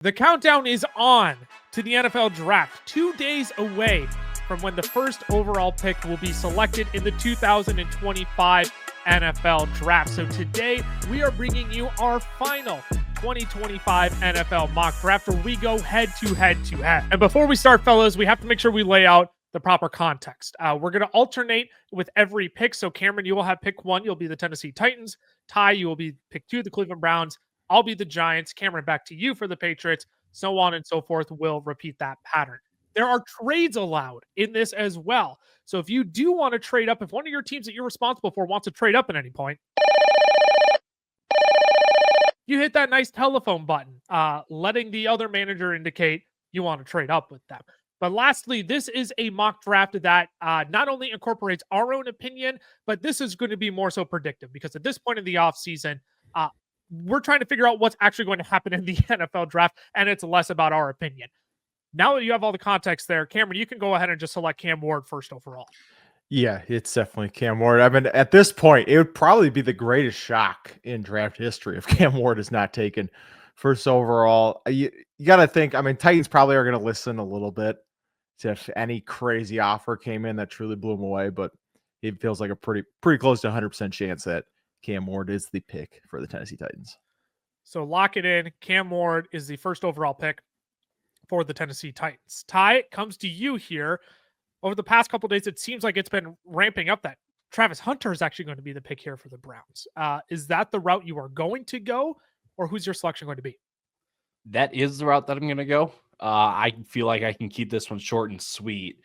The countdown is on to the NFL Draft, 2 days away from when the first overall pick will be selected in the 2025 NFL Draft. So today, we are bringing you our final 2025 NFL mock draft where we go head to head. And before we start, fellas, we have to make sure we lay out the proper context. We're going to alternate with every pick. So Cameron, you will have pick 1. You'll be the Tennessee Titans. Ty, you will be pick 2, the Cleveland Browns. I'll be the Giants. Cameron, back to you for the Patriots. So on and so forth. We'll repeat that pattern. There are trades allowed in this as well. So if you do want to trade up, if one of your teams that you're responsible for wants to trade up at any point, you hit that nice telephone button, letting the other manager indicate you want to trade up with them. But lastly, this is a mock draft that not only incorporates our own opinion, but this is going to be more so predictive because at this point in the offseason, we're trying to figure out what's actually going to happen in the NFL draft, and it's less about our opinion. Now that you have all the context there, Cameron, you can go ahead and just select Cam Ward first overall. Yeah, it's definitely Cam Ward. I mean, at this point, it would probably be the greatest shock in draft history if Cam Ward is not taken first overall. You got to think, I mean, Titans probably are going to listen a little bit to if any crazy offer came in that truly blew him away, but it feels like a pretty close to 100% chance that Cam Ward is the pick for the Tennessee Titans. So lock it in. Cam Ward is the first overall pick for the Tennessee Titans. Ty, it comes to you here. Over the past couple of days, it seems like it's been ramping up that Travis Hunter is actually going to be the pick here for the Browns. Is that the route you are going to go, or who's your selection going to be? That is the route that I'm going to go. I feel like I can keep this one short and sweet.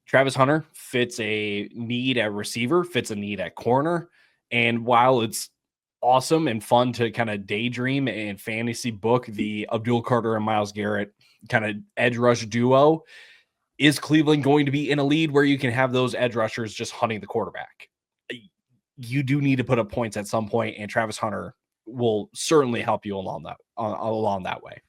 Travis Hunter fits a need at receiver, fits a need at corner. And while it's awesome and fun to kind of daydream and fantasy book the Abdul Carter and Myles Garrett kind of edge rush duo, is Cleveland going to be in a lead where you can have those edge rushers just hunting the quarterback? You do need to put up points at some point, and Travis Hunter will certainly help you along that way.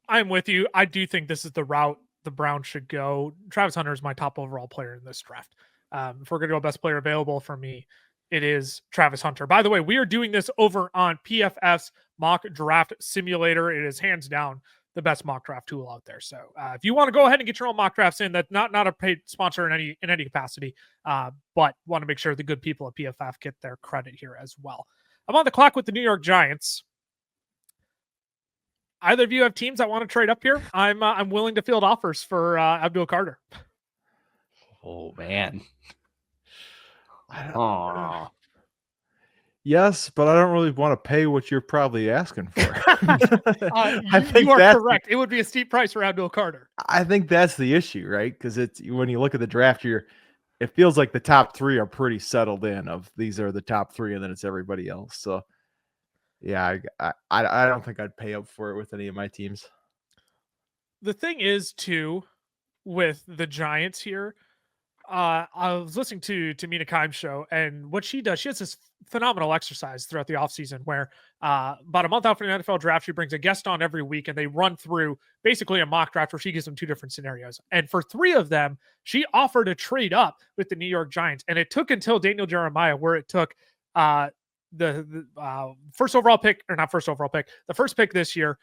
I'm with you. I do think this is the route the Browns should go. Travis Hunter is my top overall player in this draft. If we're going to go best player available for me, it is Travis Hunter. By the way, we are doing this over on PFF's mock draft simulator. It is hands down the best mock draft tool out there. So if you want to go ahead and get your own mock drafts in, that's not a paid sponsor in any capacity, but want to make sure the good people at PFF get their credit here as well. I'm on the clock with the New York Giants. Either of you have teams that want to trade up here? I'm willing to field offers for Abdul Carter. Oh man. Yes, but I don't really want to pay what you're probably asking for. I think you are correct. It would be a steep price for Abdul Carter. I think that's the issue, right? Because it's when you look at the draft here, it feels like the top 3 are pretty settled in. Of these are the top 3, and then it's everybody else. So, yeah, I don't think I'd pay up for it with any of my teams. The thing is, too, with the Giants here, I was listening to Mina Kimes' show, and what she does, she has this phenomenal exercise throughout the offseason where about a month out from the NFL draft, she brings a guest on every week, and they run through basically a mock draft where she gives them 2 different scenarios. And for 3 of them, she offered a trade up with the New York Giants, and it took until Daniel Jeremiah where it took the first overall pick, or not first overall pick, the first pick this year,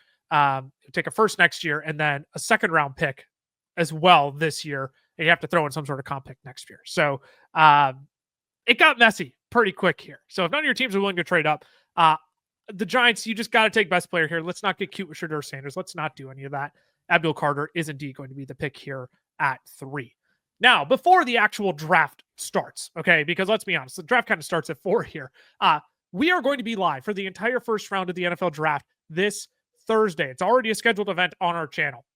take a first next year, and then a second round pick as well this year. And you have to throw in some sort of comp pick next year. So it got messy pretty quick here. So if none of your teams are willing to trade up, the Giants, you just got to take best player here. Let's not get cute with Shedeur Sanders. Let's not do any of that. Abdul Carter is indeed going to be the pick here at 3. Now, before the actual draft starts, okay, because let's be honest, the draft kind of starts at 4 here. We are going to be live for the entire first round of the NFL draft this Thursday. It's already a scheduled event on our channel.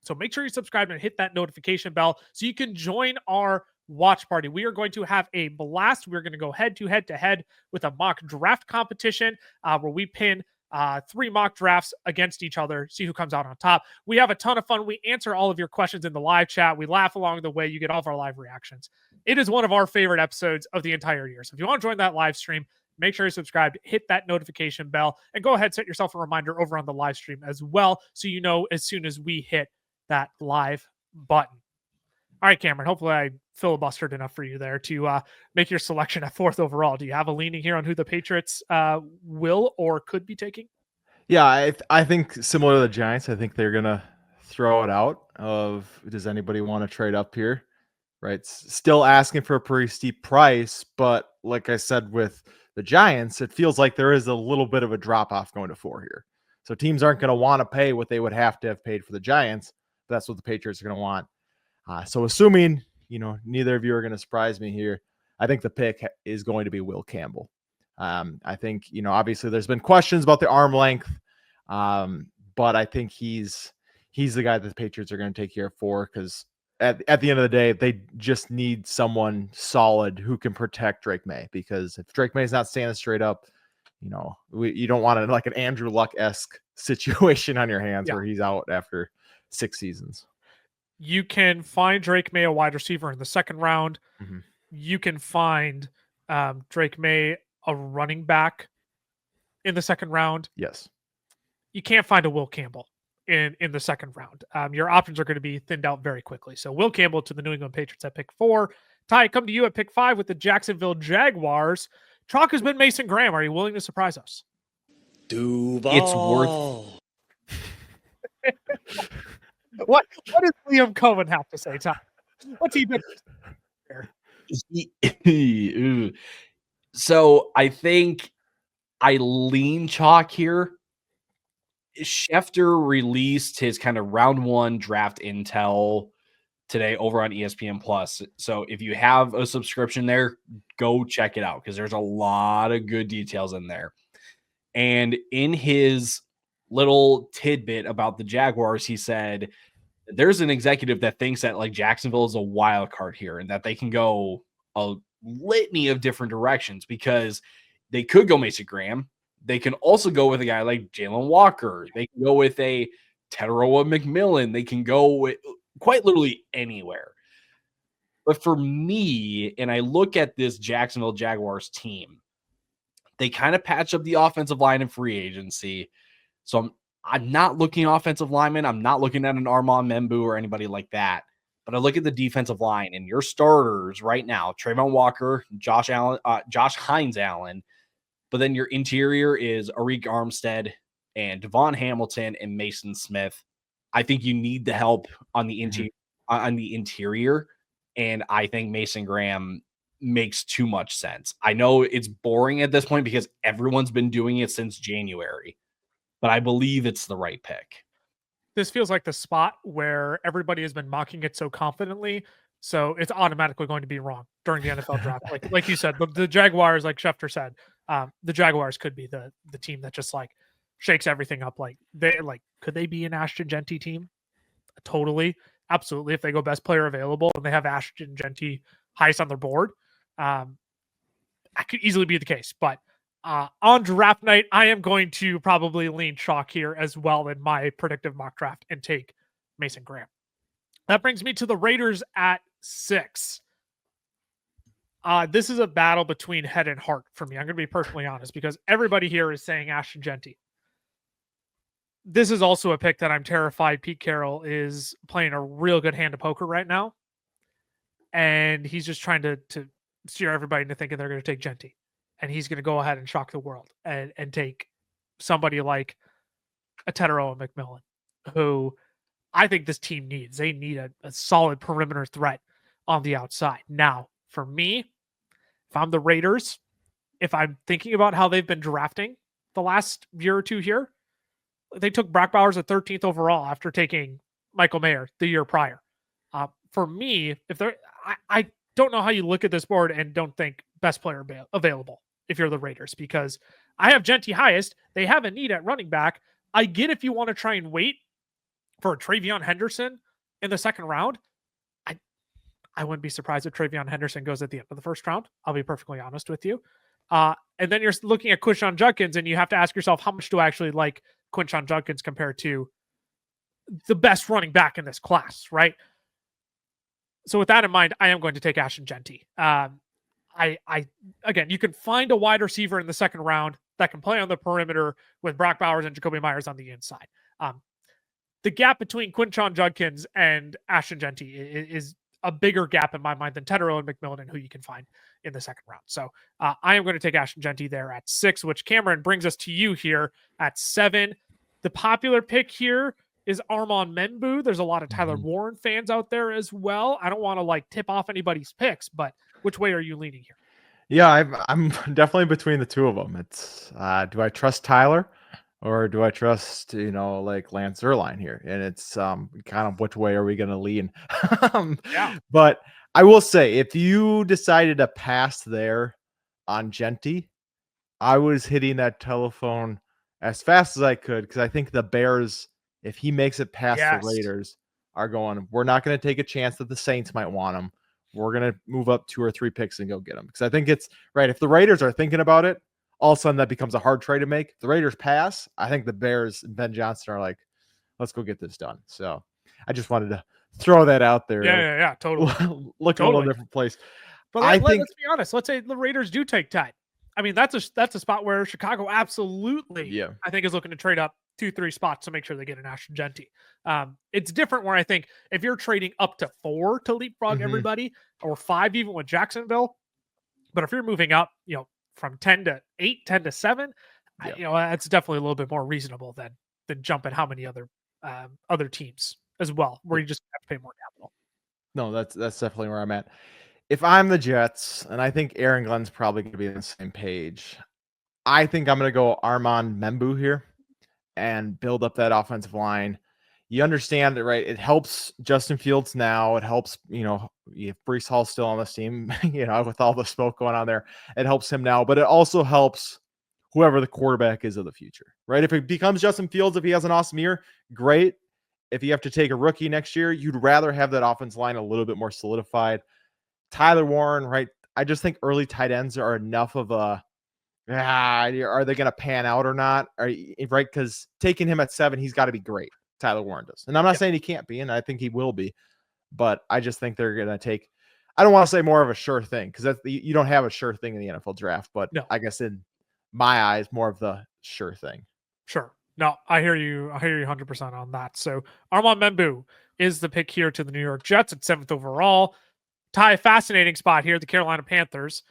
So make sure you subscribe and hit that notification bell so you can join our watch party. We are going to have a blast. We're going to go head to head with a mock draft competition where we pin 3 mock drafts against each other, see who comes out on top. We have a ton of fun. We answer all of your questions in the live chat. We laugh along the way. You get all of our live reactions. It is one of our favorite episodes of the entire year. So if you want to join that live stream, make sure you subscribe, hit that notification bell, and go ahead, set yourself a reminder over on the live stream as well so you know as soon as we hit that live button. All right, Cameron, hopefully I filibustered enough for you there to make your selection at 4th overall. Do you have a leaning here on who the Patriots will or could be taking? Yeah, I think similar to the Giants, I think they're gonna throw it out of does anybody want to trade up here? Right. Still asking for a pretty steep price, but like I said with the Giants, it feels like there is a little bit of a drop off going to 4 here. So teams aren't going to want to pay what they would have to have paid for the Giants. But that's what the Patriots are going to want. So assuming, neither of you are going to surprise me here, I think the pick is going to be Will Campbell. I think, obviously there's been questions about the arm length, but I think he's the guy that the Patriots are going to take care of for because at the end of the day, they just need someone solid who can protect Drake May because if Drake May is not standing straight up, you don't want like an Andrew Luck-esque situation on your hands where he's out after 6 seasons. You can find Drake May a wide receiver in the second round. Mm-hmm. You can find Drake May a running back in the second round. Yes. You can't find a Will Campbell in the second round. Your options are going to be thinned out very quickly. So Will Campbell to the New England Patriots at pick 4. Ty, come to you at pick 5 with the Jacksonville Jaguars. Chalk has been Mason Graham. Are you willing to surprise us? Duval. It's worth. What does Liam Cohen have to say, Ty? What's he been? So I think I lean chalk here. Schefter released his kind of round 1 draft intel today over on ESPN Plus. So if you have a subscription there, go check it out because there's a lot of good details in there. And in his little tidbit about the Jaguars, he said there's an executive that thinks that like Jacksonville is a wild card here and that they can go a litany of different directions because they could go Mason Graham. They can also go with a guy like Jalen Walker. They can go with a Teteroa McMillan. They can go with quite literally anywhere. But for me, and I look at this Jacksonville Jaguars team, they kind of patch up the offensive line in free agency. So I'm not looking at offensive linemen. I'm not looking at an Armand Membu or anybody like that. But I look at the defensive line and your starters right now, Trayvon Walker, Josh Hines Allen. But then your interior is Arik Armstead and Devon Hamilton and Mason Smith. I think you need the help on the interior. And I think Mason Graham makes too much sense. I know it's boring at this point because everyone's been doing it since January, but I believe it's the right pick. This feels like the spot where everybody has been mocking it so confidently. So it's automatically going to be wrong during the NFL draft. Like you said, the Jaguars, like Schefter said, the Jaguars could be the team that just like shakes everything up. Could they be an Ashton Genty team? Totally. Absolutely. If they go best player available and they have Ashton Genty highest on their board, that could easily be the case. But on draft night, I am going to probably lean chalk here as well in my predictive mock draft and take Mason Graham. That brings me to the Raiders at 6. This is a battle between head and heart for me. I'm going to be perfectly honest because everybody here is saying Ashton Genty. This is also a pick that I'm terrified Pete Carroll is playing a real good hand of poker right now. And he's just trying to steer everybody into thinking they're going to take Genty. And he's going to go ahead and shock the world and take somebody like a Teteroa McMillan, who I think this team needs. They need a solid perimeter threat on the outside. Now, for me, if I'm the Raiders, if I'm thinking about how they've been drafting the last year or two here, they took Brock Bowers at 13th overall after taking Michael Mayer the year prior. For me, I don't know how you look at this board and don't think best player available if you're the Raiders, because I have Genty highest. They have a need at running back. I get if you want to try and wait for TreVeyon Henderson in the second round. I wouldn't be surprised if TreVeyon Henderson goes at the end of the first round. I'll be perfectly honest with you. And then you're looking at Quinshon Judkins, and you have to ask yourself, how much do I actually like Quinshon Judkins compared to the best running back in this class, right? So with that in mind, I am going to take Ashton Genty. Again, you can find a wide receiver in the second round that can play on the perimeter with Brock Bowers and Jacoby Myers on the inside. The gap between Quinshon Judkins and Ashton Genty is a bigger gap in my mind than Tetero and McMillan, and who you can find in the second round. So I am going to take Ashton Genty there at 6, which Cameron brings us to you here at 7. The popular pick here is Armand Membu. There's a lot of Tyler Warren fans out there as well. I don't want to like tip off anybody's picks, but which way are you leaning here? Yeah, I'm definitely between the two of them. It's do I trust Tyler or do I trust, like Lance Zierlein here? And it's kind of which way are we going to lean? Yeah. But I will say, if you decided to pass there on Genty, I was hitting that telephone as fast as I could because I think the Bears, if he makes it past Yes. the Raiders, are going, we're not going to take a chance that the Saints might want him. We're going to move up 2 or 3 picks and go get him. Because I think it's right. If the Raiders are thinking about it, all of a sudden that becomes a hard trade to make. If the Raiders pass, I think the Bears and Ben Johnson are like, let's go get this done. So I just wanted to throw that out there. Yeah, totally. Look at a little different place. But let's be honest. Let's say the Raiders do take Ty. I mean, that's a spot where Chicago absolutely, I think, is looking to trade up 2-3 spots to make sure they get an Ashton Genty. It's different where I think if you're trading up to 4 to leapfrog everybody, or 5 even with Jacksonville, but if you're moving up, from 10 to 8, 10 to 7, that's definitely a little bit more reasonable than jumping how many other teams as well, where you just have to pay more capital. No, that's definitely where I'm at. If I'm the Jets, and I think Aaron Glenn's probably going to be on the same page, I think I'm going to go Armand Membu here and build up that offensive line. You understand it, right? It helps Justin Fields now. It helps, if Breece Hall's still on this team, with all the smoke going on there, it helps him now. But it also helps whoever the quarterback is of the future, right? If it becomes Justin Fields, if he has an awesome year, great. If you have to take a rookie next year, you'd rather have that offense line a little bit more solidified. Tyler Warren, right? I just think early tight ends are enough of a, are they going to pan out or not? Right? Because taking him at 7, he's got to be great. Tyler Warren does. And I'm not saying he can't be, and I think he will be, but I just think they're going to take, I don't want to say more of a sure thing, because you don't have a sure thing in the NFL draft, but I guess in my eyes, more of the sure thing. Sure. No, I hear you 100% on that. So Armand Membu is the pick here to the New York Jets at 7th overall. Ty, fascinating spot here, the Carolina Panthers.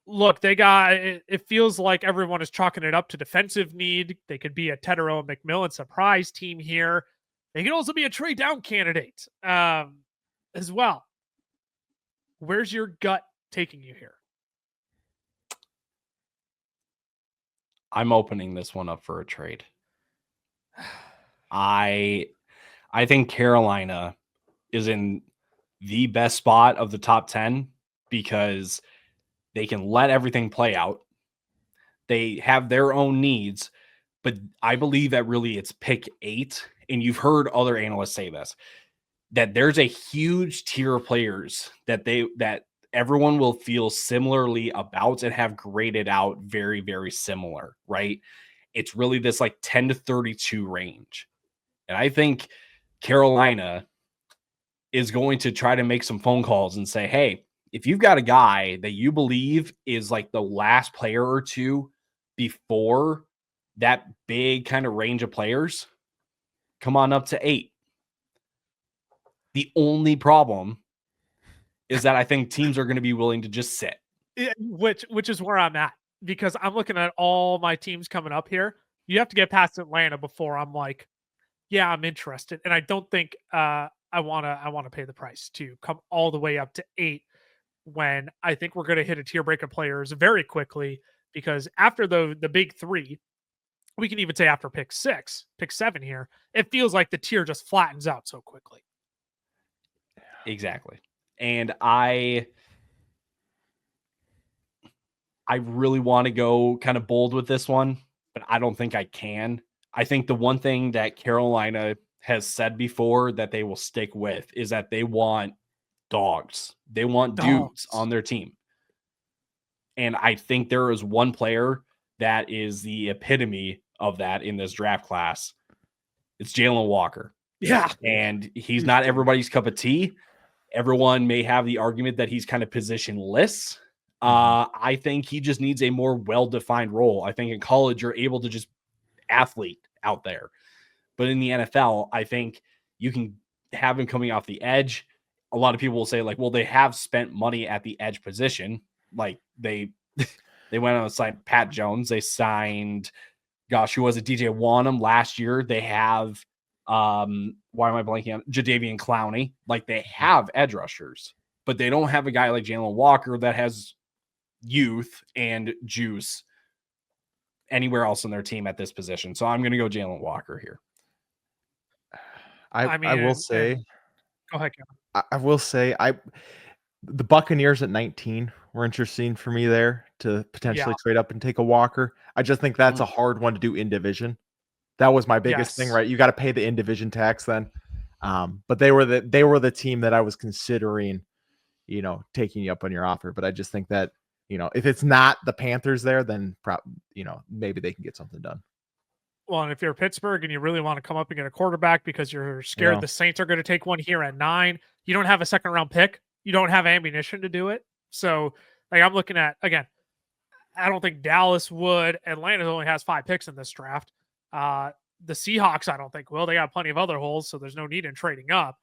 Look, it feels like everyone is chalking it up to defensive need. They could be a Tetero and McMillan surprise team here. They could also be a trade down candidate as well. Where's your gut taking you here? I'm opening this one up for a trade. I think Carolina is in the best spot of the top 10 because they can let everything play out. They have their own needs, but I believe that really it's pick 8. And you've heard other analysts say this, that there's a huge tier of players that everyone will feel similarly about and have graded out very, very similar, right? It's really this like 10 to 32 range. And I think Carolina is going to try to make some phone calls and say, hey, if you've got a guy that you believe is like the last player or two before that big kind of range of players, come on up to 8. The only problem is that I think teams are going to be willing to just sit. Which is where I'm at, because I'm looking at all my teams coming up here. You have to get past Atlanta before I'm like, yeah, I'm interested. And I don't think I want to pay the price to come all the way up to 8 when I think we're going to hit a tier break of players very quickly, because after the big 3, we can even say after pick 6, pick 7 here, it feels like the tier just flattens out so quickly. Exactly. And I really want to go kind of bold with this one, but I don't think I can. I think the one thing that Carolina has said before that they will stick with is that they want dogs. They want dudes on their team. And I think there is one player that is the epitome of that in this draft class. It's Jalen Walker. Yeah. And he's not everybody's cup of tea. Everyone may have the argument that he's kind of positionless. I think he just needs a more well-defined role. I think in college, you're able to just athlete out there. But in the NFL, I think you can have him coming off the edge. a lot of people will say like, well, they have spent money at the edge position. Like they went out and signed Pat Jones. They signed, gosh, who was it? DJ Wanham last year. They have, why am I blanking on Jadeveon Clowney? Like they have edge rushers, but they don't have a guy like Jalen Walker that has youth and juice anywhere else in their team at this position. So I'm going to go Jalen Walker here. I will say, go ahead, Kevin. I will say, the Buccaneers at 19 were interesting for me there to potentially trade up and take a Walker. I just think that's a hard one to do in division. That was my biggest thing, right? You got to pay the in division tax then. But they were the team that I was considering, taking you up on your offer. But I just think that, if it's not the Panthers there, then maybe they can get something done. Well, and if you're Pittsburgh and you really want to come up and get a quarterback because you're scared the Saints are going to take one here at 9, you don't have a second round pick. You don't have ammunition to do it. So, like, I'm looking at, again, I don't think Dallas would. Atlanta only has 5 picks in this draft. The Seahawks, I don't think will. They got plenty of other holes, so there's no need in trading up.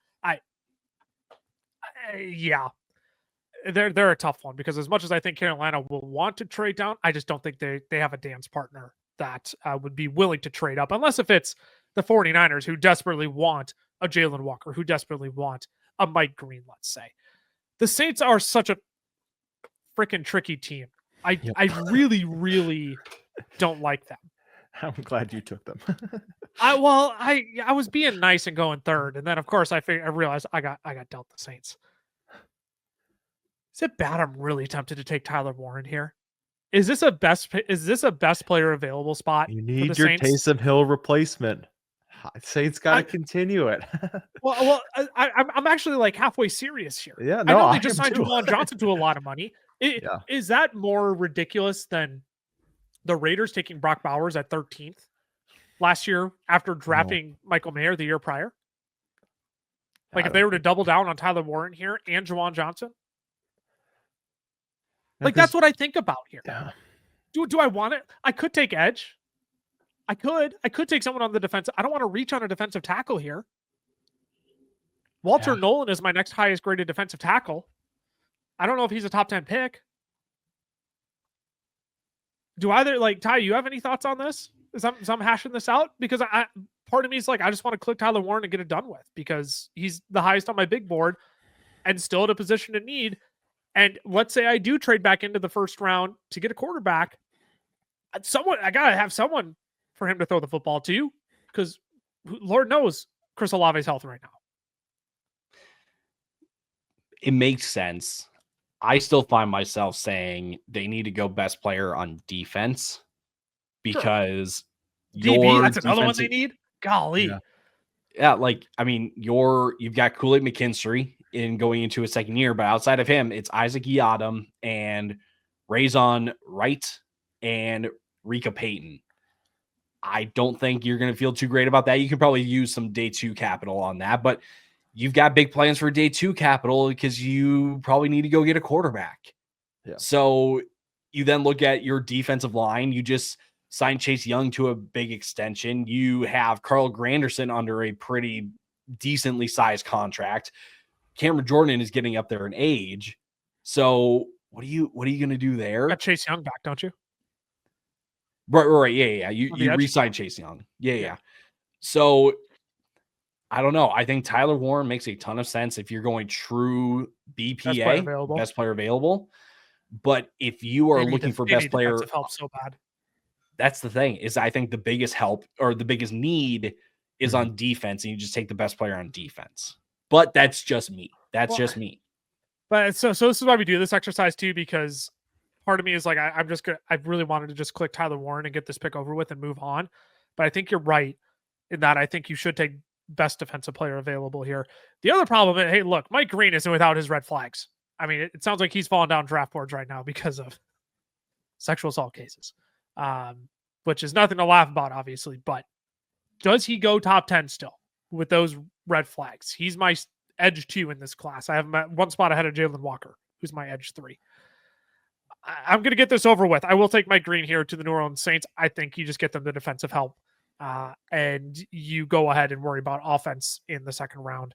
They're a tough one because as much as I think Carolina will want to trade down, I just don't think they have a dance partner that would be willing to trade up, unless if it's the 49ers who desperately want a Jalen Walker, who desperately want a Mike Green, let's say. The Saints are such a freaking tricky team. I really, really don't like them. I'm glad you took them. I was being nice and going third, and then of course I realized I got dealt the Saints. Is it bad? I'm really tempted to take Tyler Warren here. Is this a best player available spot? You need your Saints? Taysom Hill replacement. Saints got to continue it. I'm actually like halfway serious here. Yeah, no, I know they just signed Juwan Johnson to a lot of money. Yeah. Is that more ridiculous than the Raiders taking Brock Bowers at 13th last year after drafting Michael Mayer the year prior? Like if they were to double down on Tyler Warren here and Juwan Johnson? Like that's what I think about here. Yeah. Do I want it? I could take edge. I could take someone on the defense. I don't want to reach on a defensive tackle here. Walter Nolan is my next highest graded defensive tackle. I don't know if he's a top 10 pick. Do either Ty, you have any thoughts on this? Is I'm hashing this out? Because part of me is like, I just want to click Tyler Warren and get it done with because he's the highest on my big board and still at a position of need. And let's say I do trade back into the first round to get a quarterback. I got to have someone for him to throw the football to because Lord knows Chris Olave's health right now. It makes sense. I still find myself saying they need to go best player on defense because DB, that's another one they need. Golly. Yeah, you've got Kool-Aid McKinstry in going into his second year, but outside of him, it's Isaac Yiadom and Razon Wright and Rika Payton. I don't think you're going to feel too great about that. You can probably use some day 2 capital on that, but you've got big plans for day 2 capital because you probably need to go get a quarterback. Yeah. So you then look at your defensive line. You just signed Chase Young to a big extension. You have Carl Granderson under a pretty decently sized contract. Cameron Jordan is getting up there in age. So what are you going to do there? Got Chase Young back, don't you? Right. Yeah. You re-signed Chase Young. Yeah. So I don't know. I think Tyler Warren makes a ton of sense if you're going true BPA, best player available. But if you are looking for best player, help so bad. That's the thing is I think the biggest help or the biggest need is on defense, and you just take the best player on defense. But that's just me. Just me. But so this is why we do this exercise too, because part of me is like, I really wanted to just click Tyler Warren and get this pick over with and move on. But I think you're right in that I think you should take best defensive player available here. The other problem is, hey, look, Mike Green isn't without his red flags. I mean, it sounds like he's falling down draft boards right now because of sexual assault cases, which is nothing to laugh about, obviously. But does he go top 10 still with those red flags? He's my edge 2 in this class. I have him at one spot ahead of Jalen Walker, who's my edge 3. I'm going to get this over with. I will take Mike Green here to the New Orleans Saints. I think you just get them the defensive help. And you go ahead and worry about offense in the second round.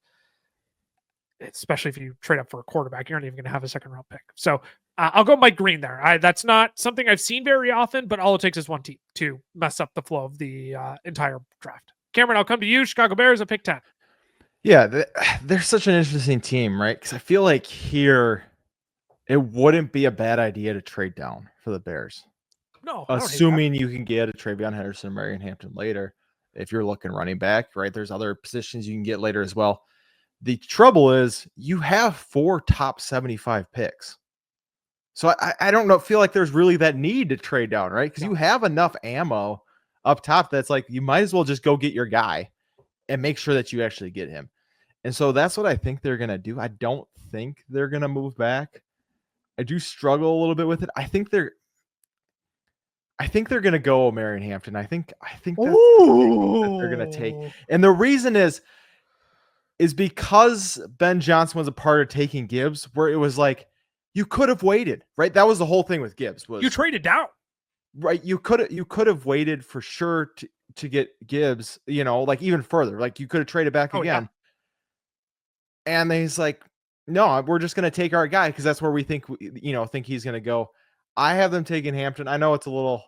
especially if you trade up for a quarterback, you're not even going to have a second round pick. So I'll go Mike Green there. That's not something I've seen very often, but all it takes is one team to mess up the flow of the entire draft. Cameron, I'll come to you. Chicago Bears at pick 10. Yeah, they're such an interesting team, right? Because I feel like here it wouldn't be a bad idea to trade down for the Bears, No, I don't hate that. assuming you can get a Travion Henderson, Marion Hampton later. If you're looking running back, right? There's other positions you can get later as well. The trouble is you have 4 top 75 picks. So I don't know, feel like there's really that need to trade down, right? Because you have enough ammo up top that's like you might as well just go get your guy and make sure that you actually get him. And so that's what I think they're going to do. I don't think they're going to move back. I do struggle a little bit with it. I think they're going to go Marion Hampton. I think that's the pick that they're going to take. And the reason is because Ben Johnson was a part of taking Gibbs, where it was like you could have waited, right? That was the whole thing with Gibbs. Was you traded down, right? You could have waited for sure to get Gibbs, like even further. Like you could have traded back again. Yeah. And then he's like, no, we're just going to take our guy because that's where we think he's going to go. I have them taking Hampton. I know it's a little,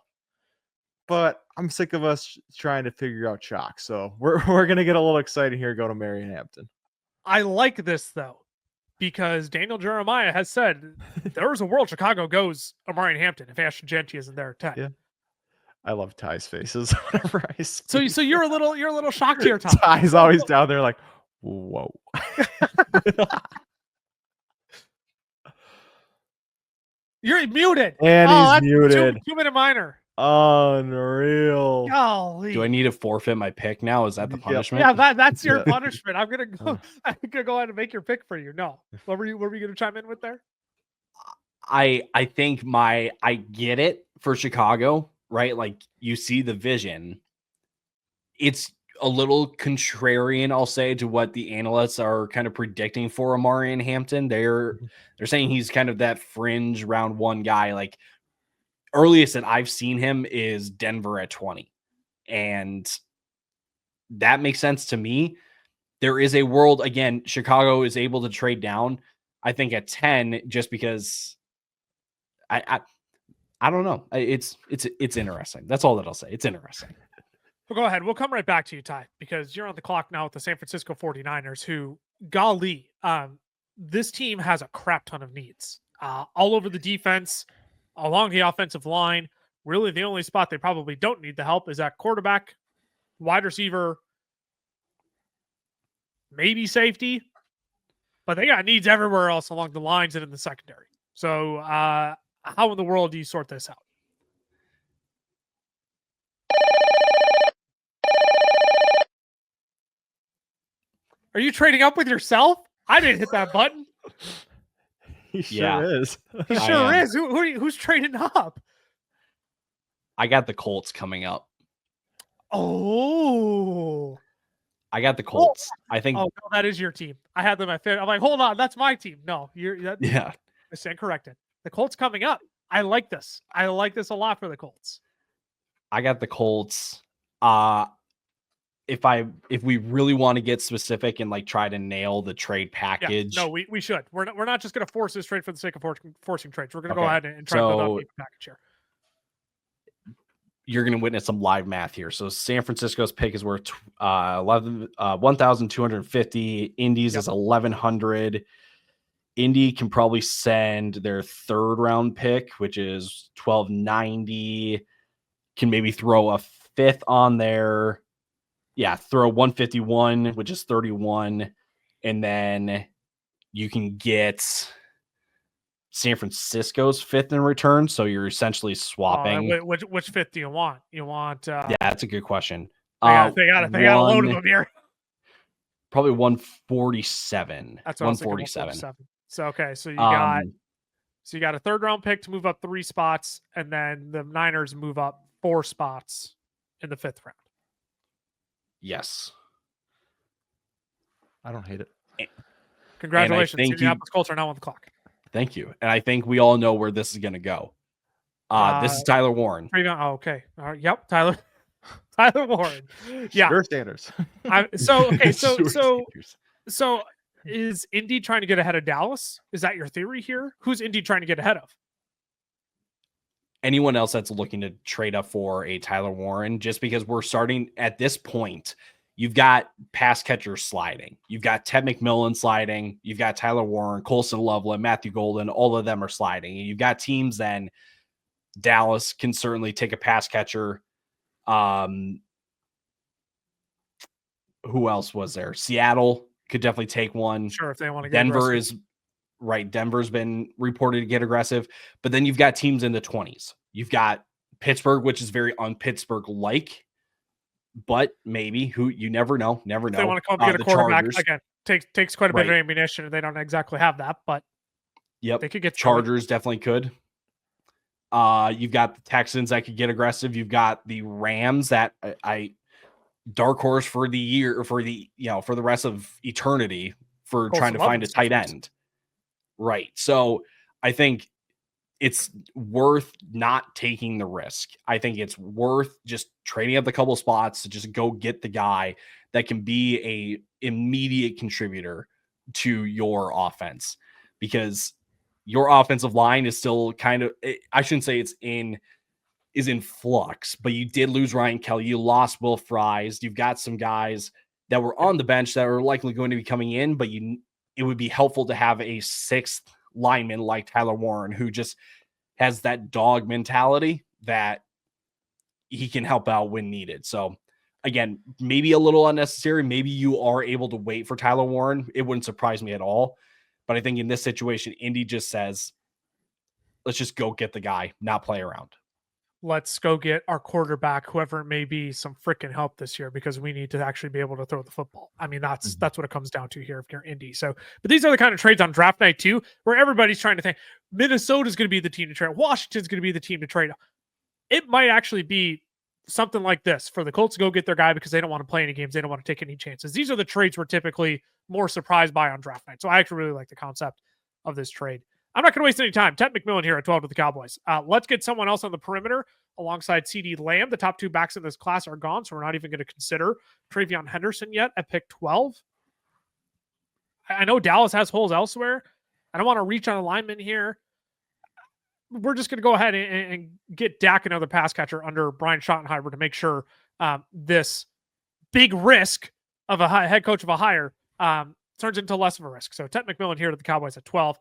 but I'm sick of us trying to figure out chalk. So we're going to get a little excited here. Go to Marion Hampton. I like this though, because Daniel Jeremiah has said there's a world Chicago goes Amarian Hampton if Ashton Genty isn't there at 10. Yeah. I love Ty's faces whenever I see. So you're a little shocked here, Ty. Ty's always down there like, whoa. You're muted. And he's muted. 2-minute minor. Unreal. Golly. Do I need to forfeit my pick now? Is that the punishment? Yeah, that's your Yeah. punishment. I'm gonna go ahead and make your pick for you. No. What were you gonna chime in with there? I think I get it for Chicago, right? Like you see the vision. It's a little contrarian, I'll say, to what the analysts are kind of predicting for Amarian Hampton. They're saying he's kind of that fringe round 1 guy. Like earliest that I've seen him is Denver at 20. And that makes sense to me. There is a world, again, Chicago is able to trade down, I think at 10, just because I don't know. It's interesting. That's all that I'll say. It's interesting. Well, go ahead. We'll come right back to you, Ty, because you're on the clock now with the San Francisco 49ers, who, golly, this team has a crap ton of needs all over the defense, along the offensive line. Really, the only spot they probably don't need the help is at quarterback, wide receiver, maybe safety, but they got needs everywhere else along the lines and in the secondary. So how in the world do you sort this out? Are you trading up with yourself? I didn't hit that button. He sure is. He sure is. Who's trading up? I got the Colts coming up. Oh. I got the Colts. I think. Oh, no, that is your team. I had them at 5. I'm like, hold on, that's my team. No, Yeah. I stand corrected. The Colts coming up. I like this. I like this a lot for the Colts. I got the Colts. If we really want to get specific and like try to nail the trade package, no, we should. We're not just going to force this trade for the sake of forcing trades. We're going to go Okay. ahead and try to build up a package here. You're going to witness some live math here. So San Francisco's pick is worth 1,250. Indy's is 1,100. Indy can probably send their 3rd round pick, which is 1,290. Can maybe throw a 5th on there. Yeah, throw 151, which is 31. And then you can get San Francisco's 5th in return. So you're essentially swapping. Which 5th do you want? You want yeah, that's a good question. They got a load of them here. Probably 147. That's what 147. So okay, so you got a 3rd round pick to move up 3 spots, and then the Niners move up 4 spots in the 5th round. Yes. I don't hate it. Congratulations. Indianapolis Colts are now on the clock. Thank you. And I think we all know where this is going to go. This is Tyler Warren. Oh, okay. Yep, Tyler Warren. Yeah. Sure Standers. So Is Indy trying to get ahead of Dallas? Is that your theory here? Who's Indy trying to get ahead of? Anyone else that's looking to trade up for a Tyler Warren, just because we're starting at this point, you've got pass catchers sliding. You've got Ted McMillan sliding. You've got Tyler Warren, Colson Loveland, Matthew Golden. All of them are sliding. And you've got teams then. Dallas can certainly take a pass catcher. Who else was there? Seattle could definitely take one. Sure, if they want to get Denver aggressive. is right. Denver's been reported to get aggressive, but then you've got teams in the 20s. You've got Pittsburgh, which is very un-Pittsburgh like, but maybe who you never know. Never If know. they want to come up and get a The quarterback Chargers. again. Takes quite a bit of Right. ammunition, and they don't exactly have that, but Yep. they could get through it. Chargers definitely could. You've got the Texans that could get aggressive. You've got the Rams that I dark horse for the year or for the for the rest of eternity for Colson trying to find a Loveland's tight different. end. Right. So I think it's worth not taking the risk. I think it's worth just trading up a couple spots to just go get the guy that can be a immediate contributor to your offense, because your offensive line is still kind of, I shouldn't say is in flux, but you did lose Ryan Kelly. You lost Will Fries. You've got some guys that were on the bench that are likely going to be coming in, but it would be helpful to have a sixth lineman like Tyler Warren, who just has that dog mentality that he can help out when needed. So again, maybe a little unnecessary. Maybe you are able to wait for Tyler Warren. It wouldn't surprise me at all. But I think in this situation, Indy just says, let's just go get the guy, not play around. Let's go get our quarterback, whoever it may be, some freaking help this year, because we need to actually be able to throw the football. I mean, that's what it comes down to here if you're Indy. So, but these are the kind of trades on draft night too, where everybody's trying to think Minnesota's going to be the team to trade, Washington's going to be the team to trade. It might actually be something like this for the Colts to go get their guy because they don't want to play any games. They don't want to take any chances. These are the trades we're typically more surprised by on draft night. So I actually really like the concept of this trade. I'm not going to waste any time. Ted McMillan here at 12 with the Cowboys. Let's get someone else on the perimeter alongside CD Lamb. The top two backs in this class are gone, so we're not even going to consider Travion Henderson yet at pick 12. I know Dallas has holes elsewhere. I don't want to reach on a lineman here. We're just going to go ahead and get Dak, another pass catcher, under Brian Schottenheimer to make sure this big risk of a head coach of a hire turns into less of a risk. So Ted McMillan here to the Cowboys at 12.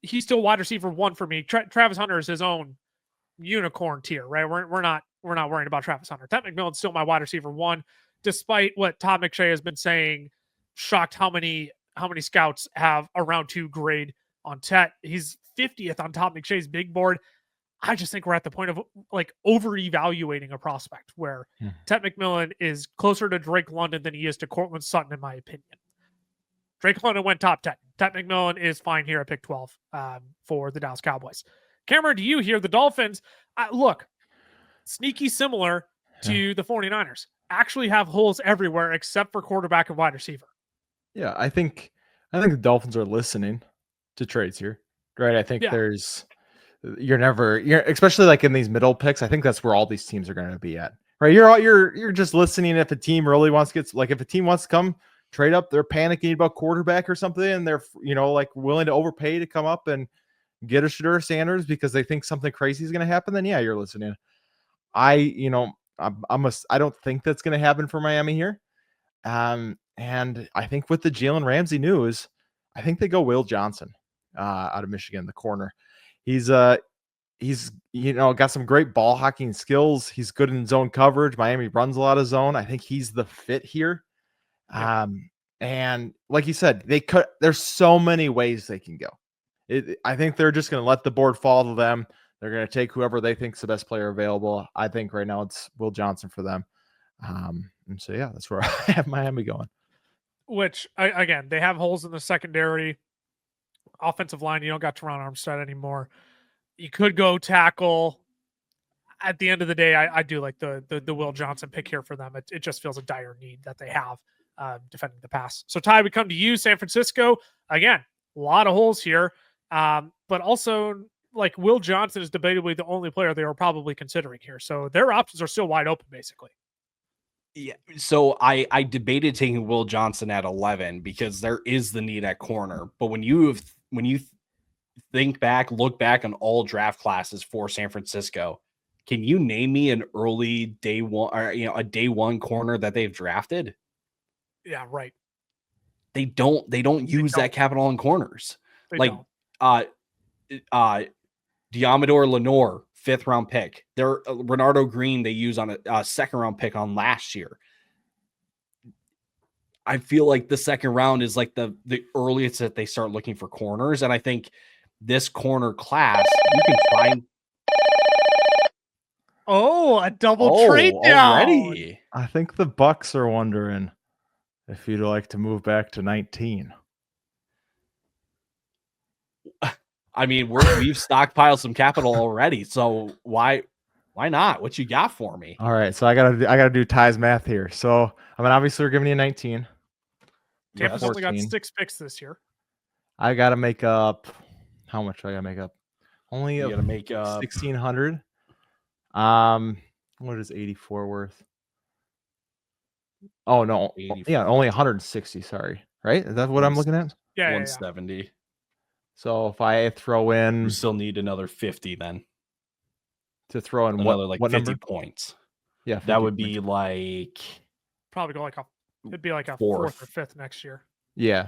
He's still wide receiver 1 for me. Travis Hunter is his own unicorn tier, right? We're not worrying about Travis Hunter. Ted McMillan's still my wide receiver 1, despite what Todd McShay has been saying. Shocked how many scouts have a round 2 grade on Ted. He's 50th on Todd McShay's big board. I just think we're at the point of like over-evaluating a prospect where Ted McMillan is closer to Drake London than he is to Cortland Sutton, in my opinion. Drake London went top 10. Ted McMillan is fine here at pick 12 for the Dallas Cowboys. Cameron, do you hear the Dolphins? Look, sneaky similar to the 49ers. Actually have holes everywhere except for quarterback and wide receiver. Yeah, I think the Dolphins are listening to trades here, right? I think you're especially like in these middle picks. I think that's where all these teams are going to be at, right? You're just listening if a team really wants to if a team wants to come trade up, they're panicking about quarterback or something, and they're like willing to overpay to come up and get a Shedeur Sanders because they think something crazy is going to happen. Then yeah, you're listening. I don't think that's going to happen for Miami here. And I think with the Jalen Ramsey news, I think they go Will Johnson out of Michigan, the corner. He's got some great ball hawking skills. He's good in zone coverage. Miami runs a lot of zone. I think he's the fit here. And like you said, there's so many ways they can go. I think they're just going to let the board fall to them. They're going to take whoever they think is the best player available. I think right now it's Will Johnson for them. And so, yeah, that's where I have Miami going. Which, again, they have holes in the secondary. Offensive line, you don't got Teron Armstead anymore. You could go tackle. At the end of the day, I do like the Will Johnson pick here for them. It just feels a dire need that they have defending the pass. So, Ty, we come to you, San Francisco. Again, a lot of holes here. But also, like, Will Johnson is debatably the only player they were probably considering here. So their options are still wide open, basically. Yeah, so I debated taking Will Johnson at 11 because there is the need at corner. But when you look back on all draft classes for San Francisco, can you name me an early day one or a day one corner that they've drafted? Yeah, right. They don't use that capital on corners. They Like don't. Diamador Lenore, 5th round pick. They're Renardo Green they use on a 2nd round pick on last year. I feel like the 2nd round is like the earliest that they start looking for corners. And I think this corner class, you can find a double trade down already. I think the Bucks are wondering if you'd like to move back to 19. I mean, we've stockpiled some capital already, so why not? What you got for me? All right, so I gotta do Ty's math here. So I mean, obviously we're giving you 19. Tampa's only got 14. 6 picks this year. I gotta make up. How much do I gotta make up? Only You gotta make 1,600. What is 84 worth? Oh no, 84. yeah, only 160. Sorry, right? Is that what I'm looking at? Yeah, 170. So if I throw in You still need another 50 then. to throw in Another what 50 number? points. Yeah, That 50 would points. be like Probably go like it'd be like a 4th Fourth. or 5th next year. Yeah,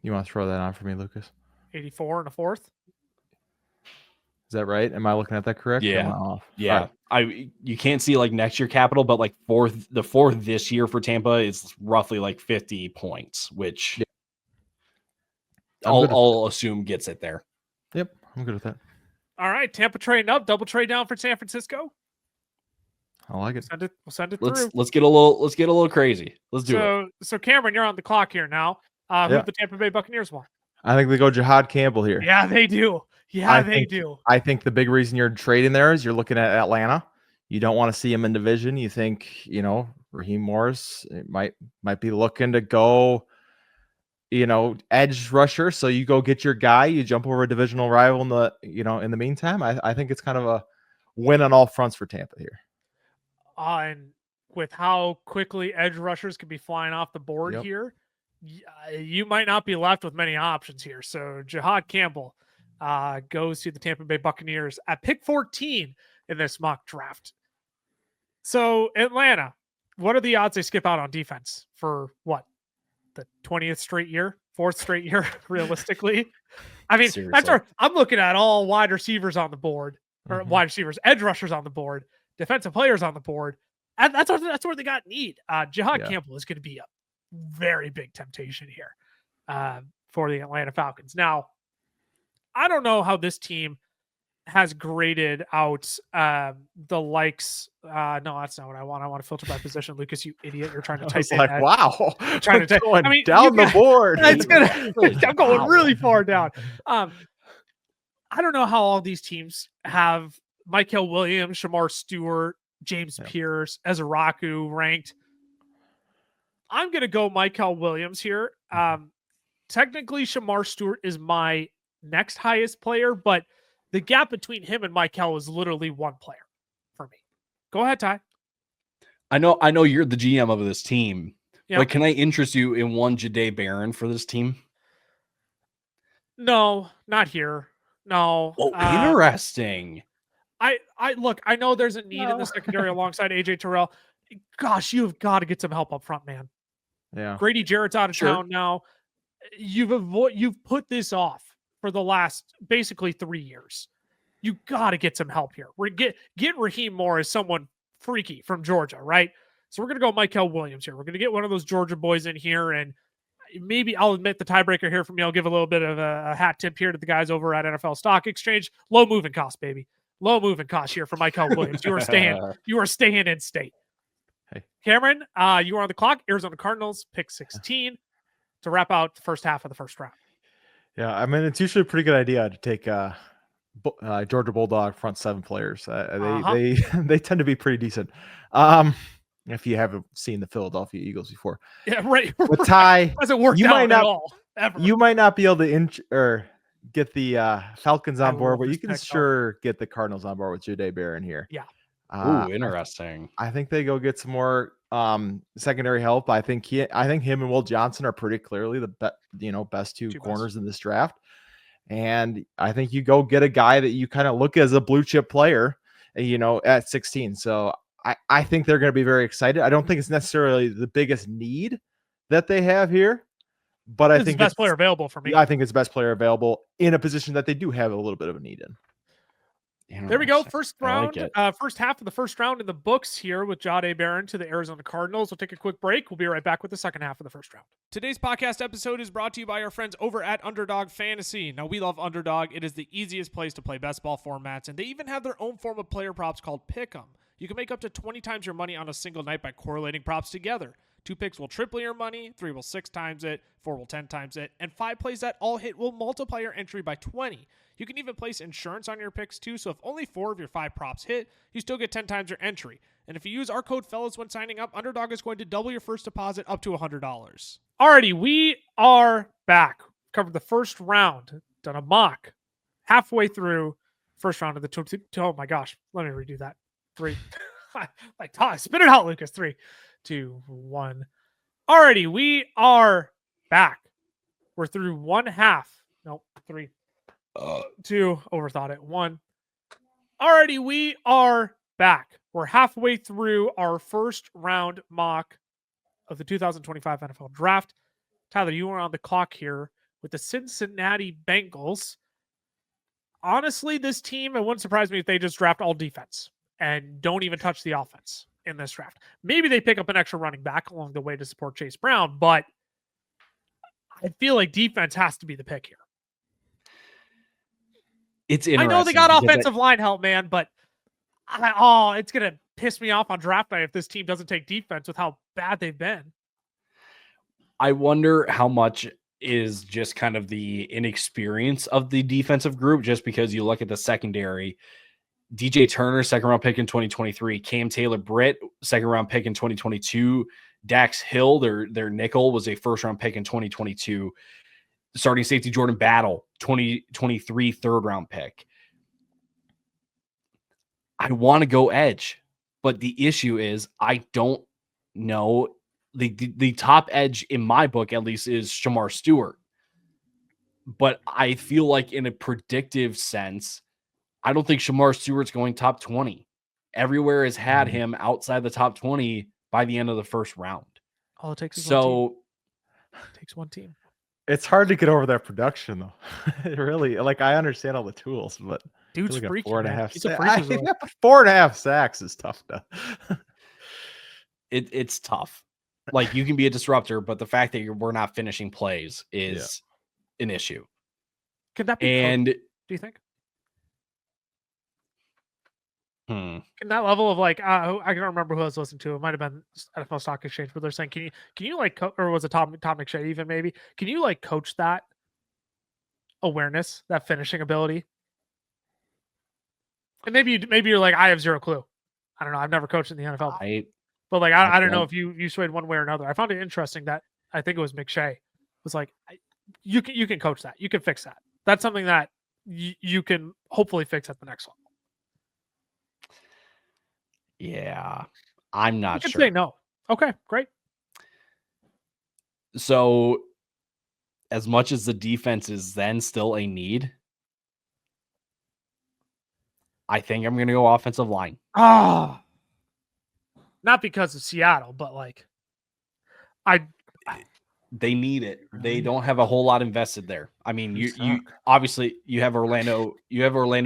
you want to throw that on for me, Lucas? 84 and a 4th. Is that right? Am I looking at that correct? Or am Yeah. I off? Yeah, All right. you can't see like next year capital, but like the fourth this year for Tampa is roughly like 50 points, which Yeah. I'm good with I'll assume gets it there. Yep, I'm good with that. All right, Tampa trading up, double trade down for San Francisco. I like it. We'll send it through. Let's get a little crazy. Let's do it. So Cameron, you're on the clock here now. Who Yeah. have the Tampa Bay Buccaneers want? I think they go Jihad Campbell here. Yeah, they do. Yeah, I they think- do. I think the big reason you're trading there is you're looking at Atlanta. You don't want to see him in division. You think, Raheem Morris might be looking to go, edge rusher. So you go get your guy, you jump over a divisional rival in the meantime. I think it's kind of a win on all fronts for Tampa here. And with how quickly edge rushers can be flying off the board Yep. here, you might not be left with many options here. So Jihad Campbell goes to the Tampa Bay Buccaneers at pick 14 in this mock draft. So Atlanta, what are the odds they skip out on defense for what? The 20th straight year, 4th straight year, realistically? I mean, Seriously. I'm looking at all wide receivers on the board, or Mhm. wide receivers, edge rushers on the board, defensive players on the board. And that's where they got need. Jihad Yeah. Campbell is going to be a very big temptation here for the Atlanta Falcons. Now, I don't know how this team has graded out the likes. No, that's not what I want. I want to filter by position. Lucas, you idiot! You're trying to I type was in like, that. wow, Trying to we're type- going I mean, down you the got- board. It's gonna. I'm going Wow. really far down. I don't know how all these teams have Michael Williams, Shamar Stewart, James Yeah. Pierce, Ezraku ranked. I'm going to go Michael Williams here. Technically, Shamar Stewart is my next highest player, but the gap between him and Michael is literally one player for me. Go ahead, Ty. I know you're the GM of this team, Yep. but can I interest you in one Jahdae Barron for this team? No, not here. No. Oh, interesting. I look, I know there's a need in No. the secondary alongside AJ Terrell. Gosh, you've got to get some help up front, man. Yeah. Grady Jarrett's out of Sure. town now. You've put this off for the last basically 3 years. You got to get some help here. Get Raheem Morris, someone freaky from Georgia, right? So we're gonna go Michael Williams here. We're gonna get one of those Georgia boys in here, and maybe I'll admit the tiebreaker here for me. I'll give a little bit of a hat tip here to the guys over at NFL Stock Exchange. Low moving cost, baby. Low moving cost here for Michael Williams. You are staying in state. Hey. Cameron, you are on the clock. Arizona Cardinals, pick 16 to wrap out the first half of the first round. Yeah, I mean, it's usually a pretty good idea to take Georgia Bulldog front 7 players. They they tend to be pretty decent. If you haven't seen the Philadelphia Eagles before, Yeah, right. but Ty, Doesn't work you out might at not- all. Ever. you might not be able to get the Falcons I on board, love but you this can pick, though. sure get the Cardinals on board with Jahdae Barron here. Yeah. Ooh, interesting. I think they go get some more secondary help. I think him and Will Johnson are pretty clearly the best two Two best. corners in this draft. And I think you go get a guy that you kind of look as a blue chip player, at 16. So I think they're going to be very excited. I don't think it's necessarily the biggest need that they have here, but I This is think the best player available for me. I think it's the best player available in a position that they do have a little bit of a need in. There we go. First I like round, it. first half of the first round in the books here with Jahdae Barron to the Arizona Cardinals. We'll take a quick break. We'll be right back with the second half of the first round. Today's podcast episode is brought to you by our friends over at Underdog Fantasy. Now, we love Underdog. It is the easiest place to play best ball formats, and they even have their own form of player props called Pick'em. You can make up to 20 times your money on a single night by correlating props together. 2 picks will triple your money, 3 will 6 times it, 4 will 10 times it, and 5 plays that all hit will multiply your entry by 20. You can even place insurance on your picks too, so if only 4 of your 5 props hit, you still get 10 times your entry. And if you use our code FELLAS when signing up, Underdog is going to double your first deposit up to $100. Alrighty, we are back. Covered the first round, done a mock halfway through first round of the oh my gosh, let me redo that. 3. Spit it out, Lucas. 3, 2, 1. Alrighty, we are back. We're through one half. Nope, 3. 2, overthought it. 1. Alrighty, we are back. We're halfway through our first round mock of the 2025 NFL Draft. Tyler, you are on the clock here with the Cincinnati Bengals. Honestly, this team, it wouldn't surprise me if they just draft all defense and don't even touch the offense in this draft. Maybe they pick up an extra running back along the way to support Chase Brown, but I feel like defense has to be the pick here. It's I interesting. know they got offensive line help, man, but it's going to piss me off on draft night if this team doesn't take defense with how bad they've been. I wonder how much is just kind of the inexperience of the defensive group, just because you look at the secondary. DJ Turner, second round pick in 2023. Cam Taylor-Britt, second round pick in 2022. Dax Hill, their nickel, was a first round pick in 2022. Starting safety Jordan Battle, 2023 third round pick. I want to go edge, but the issue is I don't know. The top edge in my book, at least, is Shamar Stewart. But I feel like in a predictive sense, I don't think Shamar Stewart's going top 20. Everywhere has had him outside the top 20 by the end of the first round. All it takes is one team. It's hard to get over that production, though. It really, I understand all the tools, but Dude's freaky, 4.5 He's a 4.5 sacks is tough to. It's tough. Like, you can be a disruptor, but the fact that we're not finishing plays is an issue. Could that be? And do you think? In that level of I can't remember who I was listening to. It might have been NFL Stock Exchange, but they're saying, can you or was it Tom McShay even maybe? Can you coach that awareness, that finishing ability? And maybe you're like, I have zero clue. I don't know. I've never coached in the NFL, but I don't know if you swayed one way or another. I found it interesting that I think it was McShay was like, you can coach that. You can fix that. That's something that you can hopefully fix at the next level. Yeah, I'm not sure. Say no. Okay, great. So, as much as the defense is then still a need, I think I'm going to go offensive line. Not because of Seattle, but they need it. They don't have a whole lot invested there. I mean, you obviously you have Orlando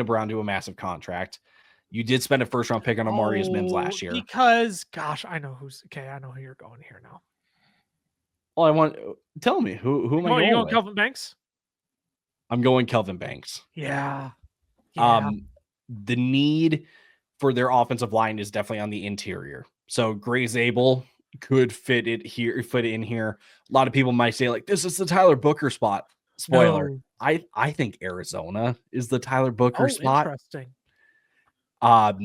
Brown do a massive contract. You did spend a first round pick on Amarius Mims last year. Because, gosh, I know who you're going here now. Well, tell me who am I going? You going Kelvin Banks? I'm going Kelvin Banks. Yeah. The need for their offensive line is definitely on the interior. So Gray Zabel could fit in here. A lot of people might say this is the Tyler Booker spot. Spoiler. No. I think Arizona is the Tyler Booker spot. Interesting. I'll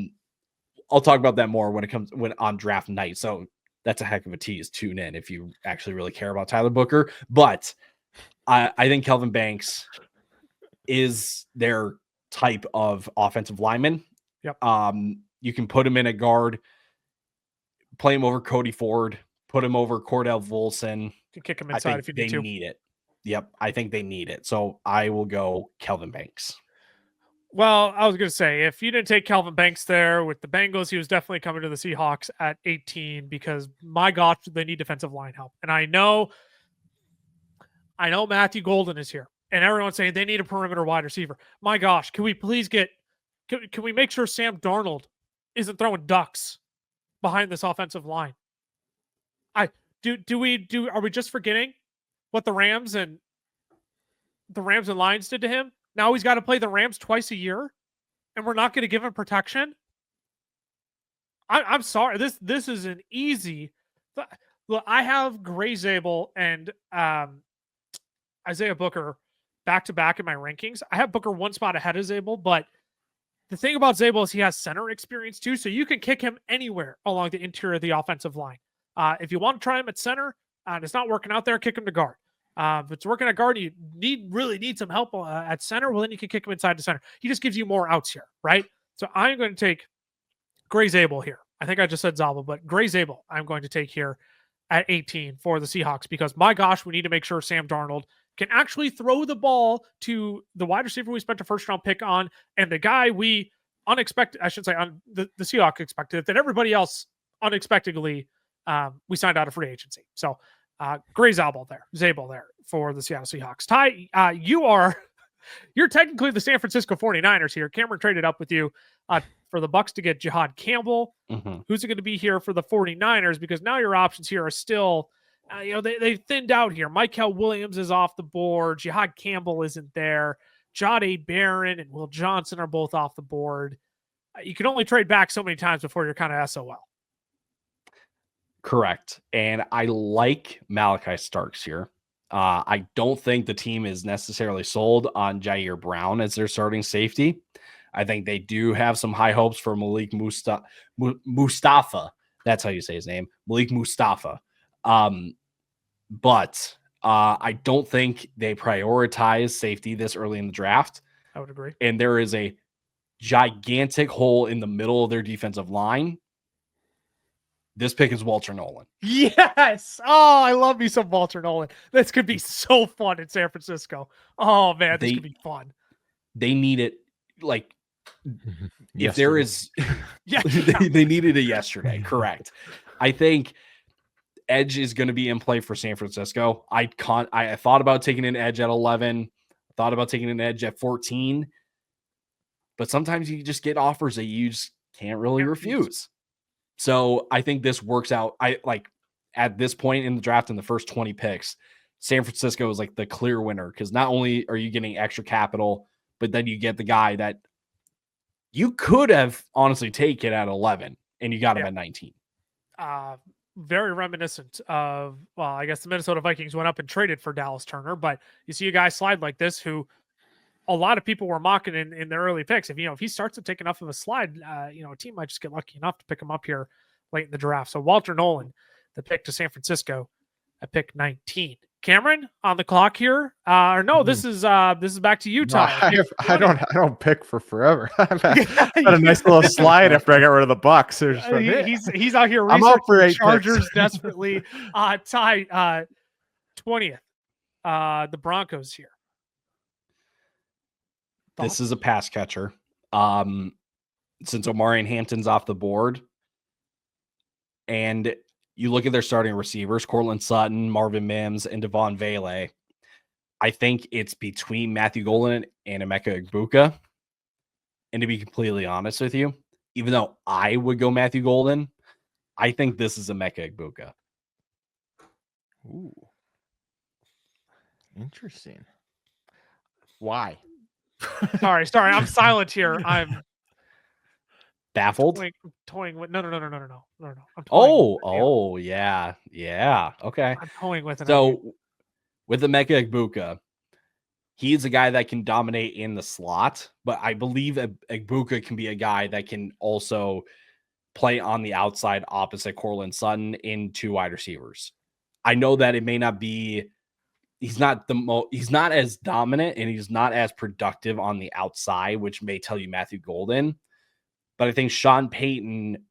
talk about that more when on draft night. So that's a heck of a tease. Tune in if you actually really care about Tyler Booker. But I think Kelvin Banks is their type of offensive lineman. Yep. You can put him in a guard play him over Cody Ford, put him over Cordell Volson. You can kick him I inside think if you they need to. need it. Yep, I think they need it. So I will go Kelvin Banks. Well, I was going to say, if you didn't take Calvin Banks there with the Bengals, he was definitely coming to the Seahawks at 18 because, my gosh, they need defensive line help. And I know Matthew Golden is here, and everyone's saying they need a perimeter wide receiver. My gosh, can we please can we make sure Sam Darnold isn't throwing ducks behind this offensive line? Are we just forgetting what the Rams and Lions did to him? Now he's got to play the Rams twice a year, and we're not going to give him protection. I'm sorry. This is an easy. Look, I have Gray Zabel and Isaiah Booker back to back in my rankings. I have Booker one spot ahead of Zabel, but the thing about Zabel is he has center experience too, so you can kick him anywhere along the interior of the offensive line. If you want to try him at center and it's not working out there, kick him to guard. If it's working at guard, you really need some help at center, well, then you can kick him inside the center. He just gives you more outs here, right? So I'm going to take Gray Zabel here. I think I just said Zabel, but Gray Zabel I'm going to take here at 18 for the Seahawks because, my gosh, we need to make sure Sam Darnold can actually throw the ball to the wide receiver we spent a first-round pick on and the guy we the Seahawks expected, that everybody else unexpectedly we signed out of free agency. So Gray Zabel there for the Seattle Seahawks. Ty, you're technically the San Francisco 49ers here. Cameron traded up with you for the Bucks to get Jihad Campbell. Who's going to be here for the 49ers? Because now your options here are still, they thinned out here. Michael Williams is off the board. Jihad Campbell isn't there. Jahdae Barron and Will Johnson are both off the board. You can only trade back so many times before you're kind of SOL. Correct. And I like Malachi Starks here. I don't think the team is necessarily sold on Jair Brown as their starting safety. I think they do have some high hopes for Malik Mustafa. That's how you say his name, Malik Mustafa. But I don't think they prioritize safety this early in the draft. I would agree. And there is a gigantic hole in the middle of their defensive line. This pick is Walter Nolan. Yes. Oh, I love me some Walter Nolan. This could be so fun in San Francisco. Oh, man, this could be fun. They need it. Like, if there is, yeah, they needed it yesterday. Correct. I think edge is going to be in play for San Francisco. I thought about taking an edge at 11. Thought about taking an edge at 14. But sometimes you just get offers that you just can't really refuse. So I think this works out. At this point in the draft, in the first 20 picks, San Francisco is like the clear winner because not only are you getting extra capital, but then you get the guy that you could have honestly taken at 11 and you got him at 19. Very reminiscent of, well, I guess the Minnesota Vikings went up and traded for Dallas Turner, but you see a guy slide like this who a lot of people were mocking in their early picks. If he starts to take enough of a slide, a team might just get lucky enough to pick him up here late in the draft. So Walter Nolan, the pick to San Francisco at pick 19. Cameron on the clock here. This is back to you, Ty. No, I don't pick for forever. I've had a nice little slide after I got rid of the Bucks. He's out here I'm out for researching 8 Chargers picks. desperately. Ty, 20th. The Broncos here. This is a pass catcher. Since Omarion Hampton's off the board, and you look at their starting receivers, Cortland Sutton, Marvin Mims, and Devon Vele. I think it's between Matthew Golden and Emeka Egbuka. And to be completely honest with you, even though I would go Matthew Golden, I think this is Emeka Egbuka. Ooh. Interesting. Why? Sorry. I'm silent here. I'm Baffled? toying with no. I'm toying yeah. Okay. I'm toying with it. So with Emeka Egbuka, he's a guy that can dominate in the slot, but I believe Egbuka can be a guy that can also play on the outside opposite Cortland Sutton in 2 wide receivers. I know that it may not be. He's not as dominant and he's not as productive on the outside, which may tell you Matthew Golden. But I think Sean Payton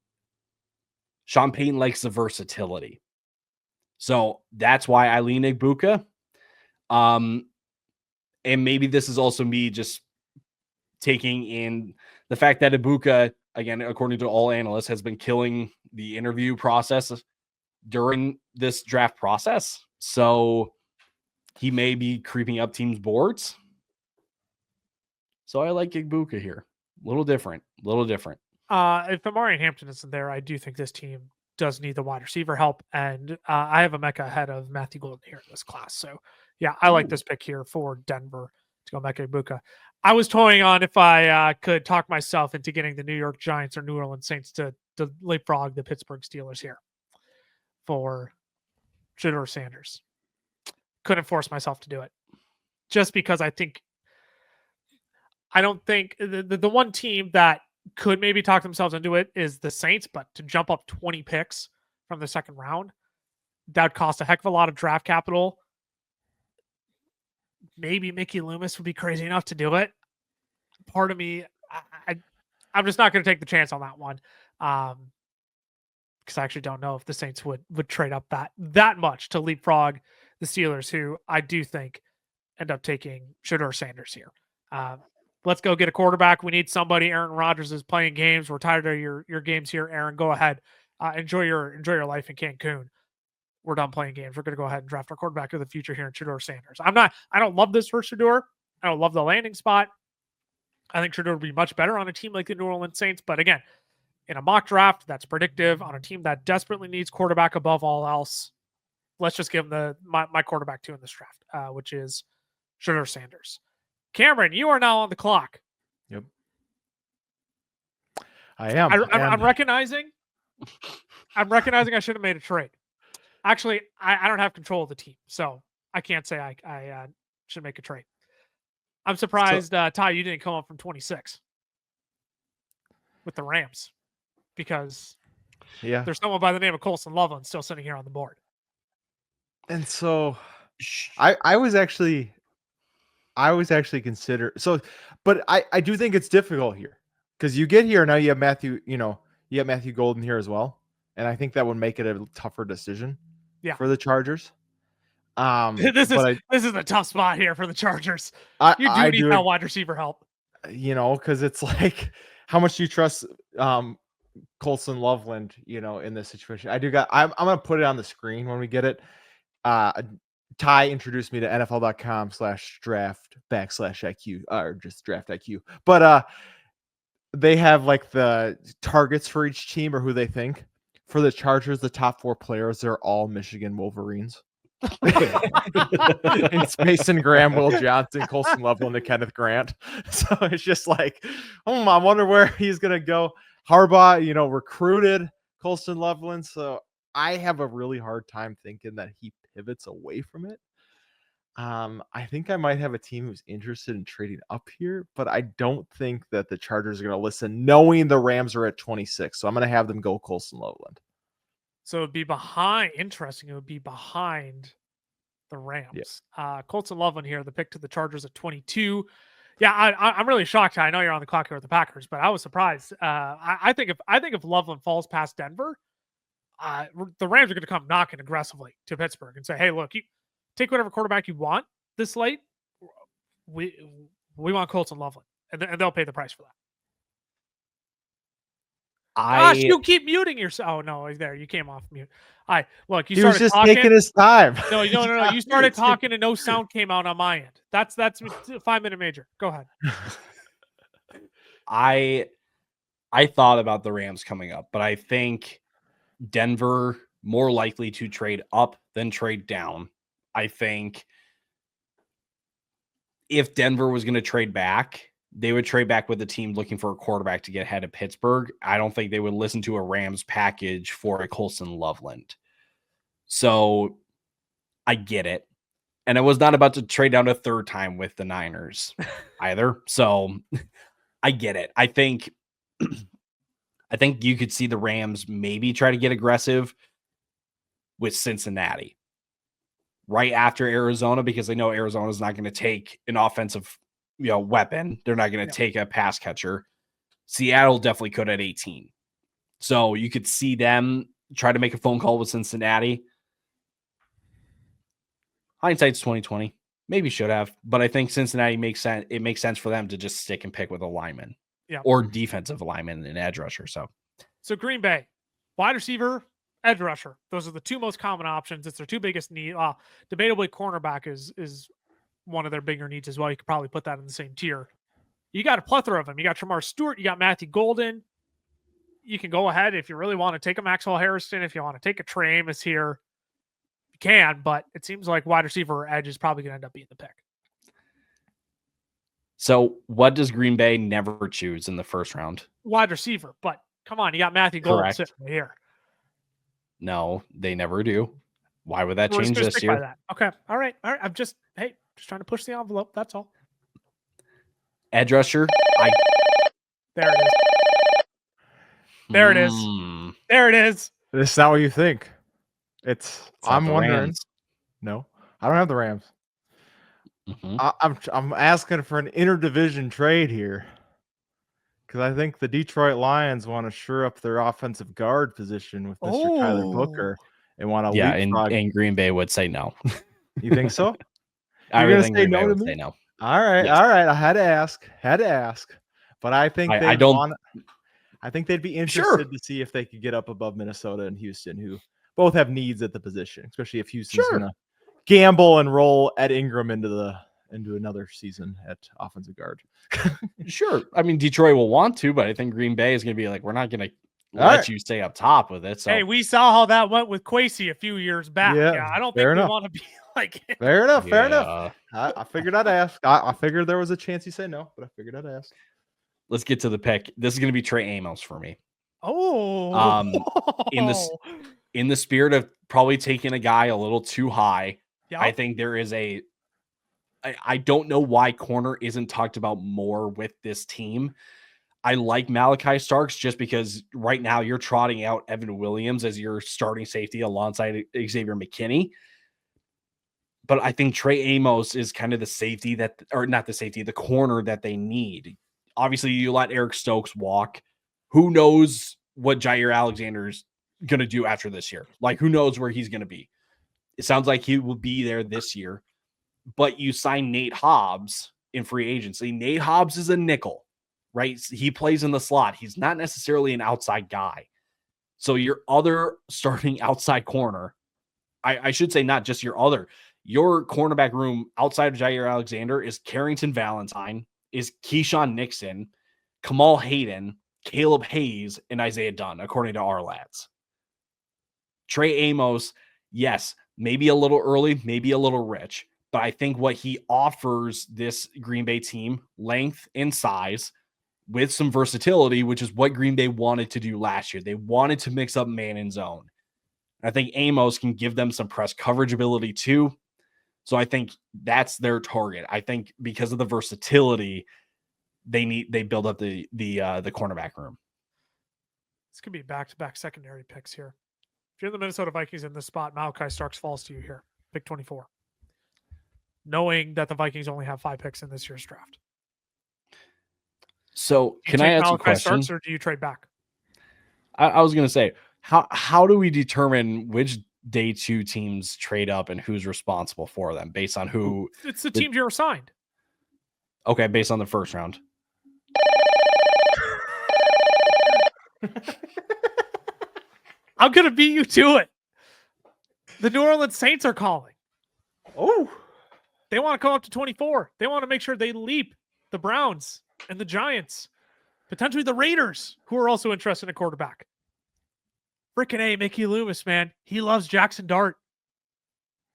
Sean Payton likes the versatility. So that's why I lean Ibuka. And maybe this is also me just taking in the fact that Ibuka, again, according to all analysts, has been killing the interview process during this draft process. So he may be creeping up teams' boards. So I like Ibuka here. A little different. If Amari Hampton isn't there, I do think this team does need the wide receiver help. And I have Emeka ahead of Matthew Golden here in this class. So, yeah, I like this pick here for Denver to go Emeka Ibuka. I was toying on if I could talk myself into getting the New York Giants or New Orleans Saints to leapfrog the Pittsburgh Steelers here for Shedeur Sanders. Couldn't force myself to do it. Just because I don't think the one team that could maybe talk themselves into it is the Saints, but to jump up 20 picks from the second round, that would cost a heck of a lot of draft capital. Maybe Mickey Loomis would be crazy enough to do it. Part of me, I'm just not going to take the chance on that one. Because I actually don't know if the Saints would trade up that much to leapfrog the Steelers, who I do think end up taking Shedeur Sanders here. Let's go get a quarterback. We need somebody. Aaron Rodgers is playing games. We're tired of your games here, Aaron. Go ahead. Enjoy your life in Cancun. We're done playing games. We're going to go ahead and draft our quarterback of the future here in Shedeur Sanders. I don't love this for Shedeur. I don't love the landing spot. I think Shedeur would be much better on a team like the New Orleans Saints. But again, in a mock draft that's predictive on a team that desperately needs quarterback above all else, let's just give him my quarterback two in this draft, which is Shedeur Sanders. Cameron, you are now on the clock. Yep. I am. I'm recognizing I should have made a trade. Actually, I don't have control of the team, so I can't say I should make a trade. I'm surprised, Ty, you didn't come up from 26 with the Rams because there's someone by the name of Colson Loveland still sitting here on the board. And so I was actually consider but I do think it's difficult here because you get here now you have Matthew Golden here as well. And I think that would make it a tougher decision for the Chargers. This is a tough spot here for the Chargers. You do need that wide receiver help. Because it's like, how much do you trust Colson Loveland, in this situation? I'm going to put it on the screen when we get it. Ty introduced me to NFL.com/draft/IQ, or just draft IQ. But they have like the targets for each team or who they think. For the Chargers, the top 4 players, they're all Michigan Wolverines. It's Mason Graham, Will Johnson, Colson Loveland, and Kenneth Grant. So it's just like, I wonder where he's going to go. Harbaugh, recruited Colson Loveland. So I have a really hard time thinking that he pivots away from it. I think I might have a team who's interested in trading up here, but I don't think that the Chargers are going to listen, knowing the Rams are at 26. So I'm going to have them go Colson Loveland. So it would be behind. Interesting. It would be behind the Rams. Yeah. Colson Loveland here, the pick to the Chargers at 22. Yeah, I'm really shocked. I know you're on the clock here with the Packers, but I was surprised. I think if Loveland falls past Denver, the Rams are going to come knocking aggressively to Pittsburgh and say, "Hey, look, you take whatever quarterback you want this late. We want Colson Loveland," and they'll pay the price for that. Gosh, you keep muting yourself. Oh no, there you came off mute. Look, he was just talking. Taking his time. No. You started talking and no sound came out on my end. That's 5-minute major. Go ahead. I thought about the Rams coming up, but I think Denver more likely to trade up than trade down. I think if Denver was going to trade back, they would trade back with a team looking for a quarterback to get ahead of Pittsburgh. I don't think they would listen to a Rams package for a Colson Loveland. So I get it. And I was not about to trade down a third time with the Niners either. So I get it. I think you could see the Rams maybe try to get aggressive with Cincinnati right after Arizona, because they know Arizona is not going to take an offensive weapon. They're not going to take a pass catcher. Seattle definitely could at 18. So you could see them try to make a phone call with Cincinnati. Hindsight's 2020. Maybe should have, but I think Cincinnati makes sense. It makes sense for them to just stick and pick with a lineman, or defensive lineman and edge rusher. So Green Bay, wide receiver, edge rusher. Those are the two most common options. It's their two biggest need. Debatably, cornerback is one of their bigger needs as well. You could probably put that in the same tier. You got a plethora of them. You got Tremar Stewart. You got Matthew Golden. You can go ahead if you really want to take a Maxwell Harrison. If you want to take a Trey Amos here, you can. But it seems like wide receiver or edge is probably going to end up being the pick. So what does Green Bay never choose in the first round? Wide receiver. But come on, you got Matthew Golden Correct. sitting right here. No, they never do. Why would that We're just change gonna this stick by year? that. Okay. All right. I'm just trying to push the envelope. That's all. Edge rusher. There it is. There it is. There it is. This is not what you think. It's I'm not the wondering. Rams. No, I don't have the Rams. Mhm. I'm asking for an interdivision trade here because I think the Detroit Lions want to shore up their offensive guard position with Mr. Tyler Booker and want to Yeah, leapfrog. and Green Bay would say no. You think so? I You're would gonna think say Green Bay no to would me? say no. All right, Yes. all right. I had to ask, but I think I don't- I think they'd be interested Sure. to see if they could get up above Minnesota and Houston, who both have needs at the position, especially if Houston's Sure. gonna gamble and roll Ed Ingram into another season at offensive guard. Sure. I mean, Detroit will want to, but I think Green Bay is going to be like, we're not going to All let right. you stay up top with it. So Hey, we saw how that went with Kwesi a few years back. Yeah, Yeah, I don't fair think we enough. want to be like Fair enough. Fair enough. yeah. I figured I'd ask. I figured there was a chance you say no, but I figured I'd ask. Let's get to the pick. This is going to be Trey Amos for me. in this- In the spirit of probably taking a guy a little too high, yeah, I think there is I don't know why corner isn't talked about more with this team. I like Malachi Starks just because right now you're trotting out Evan Williams as your starting safety alongside Xavier McKinney. But I think Trey Amos is kind of the safety the corner that they need. Obviously, you let Eric Stokes walk. Who knows what Jair Alexander's going to do after this year? Like, who knows where he's going to be? It sounds like he will be there this year. But you sign Nate Hobbs in free agency. Nate Hobbs is a nickel, right? He plays in the slot. He's not necessarily an outside guy. So your other starting outside corner, I should say not just your cornerback room outside of Jair Alexander is Carrington Valentine, is Keyshawn Nixon, Kamal Hayden, Caleb Hayes, and Isaiah Dunn, according to our lads. Trey Amos, yes, maybe a little early, maybe a little rich. But I think what he offers this Green Bay team, length and size with some versatility, which is what Green Bay wanted to do last year. They wanted to mix up man and zone. I think Amos can give them some press coverage ability too. So I think that's their target. I think because of the versatility, they build up the cornerback room. this could be back-to-back secondary picks here. If you're the Minnesota Vikings in this spot, Malachi Starks falls to you here, pick 24. Knowing that the Vikings only have 5 picks in this year's draft. So Do you can I take ask a Malachi question? Starks or do you trade back? I was going to say, how do we determine which day 2 teams trade up and who's responsible for them based on who? It's the teams you're assigned. Okay, based on the first round. I'm going to beat you to it. The New Orleans Saints are calling. Oh, They want to come up to 24. They want to make sure they leap the Browns and the Giants, potentially the Raiders, who are also interested in a quarterback. Freaking A, Mickey Loomis, man. He loves Jackson Dart.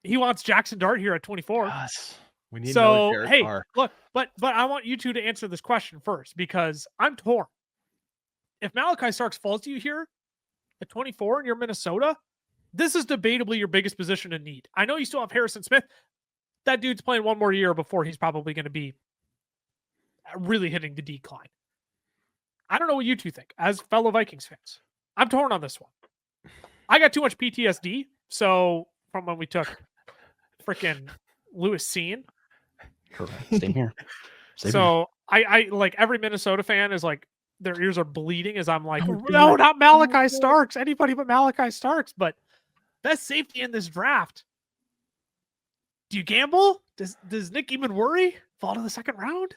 He wants Jackson Dart here at 24. yes. We need So, another Derek hey, Carr. look, but I want you two to answer this question first because I'm torn. If Malachi Starks falls to you here at 24 and you're Minnesota, this is debatably your biggest position in need. I know you still have Harrison Smith. That dude's playing one more year before he's probably going to be really hitting the decline. I don't know what you two think as fellow Vikings fans. I'm torn on this one. I got too much PTSD. So from when we took freaking Lewis Cine. Correct. Same here. Same here. So I like every Minnesota fan is like their ears are bleeding as I'm like, no, not Malachi Starks. Anybody but Malachi Starks. But best safety in this draft. Do you gamble? Does Nick even worry? Fall to the second round?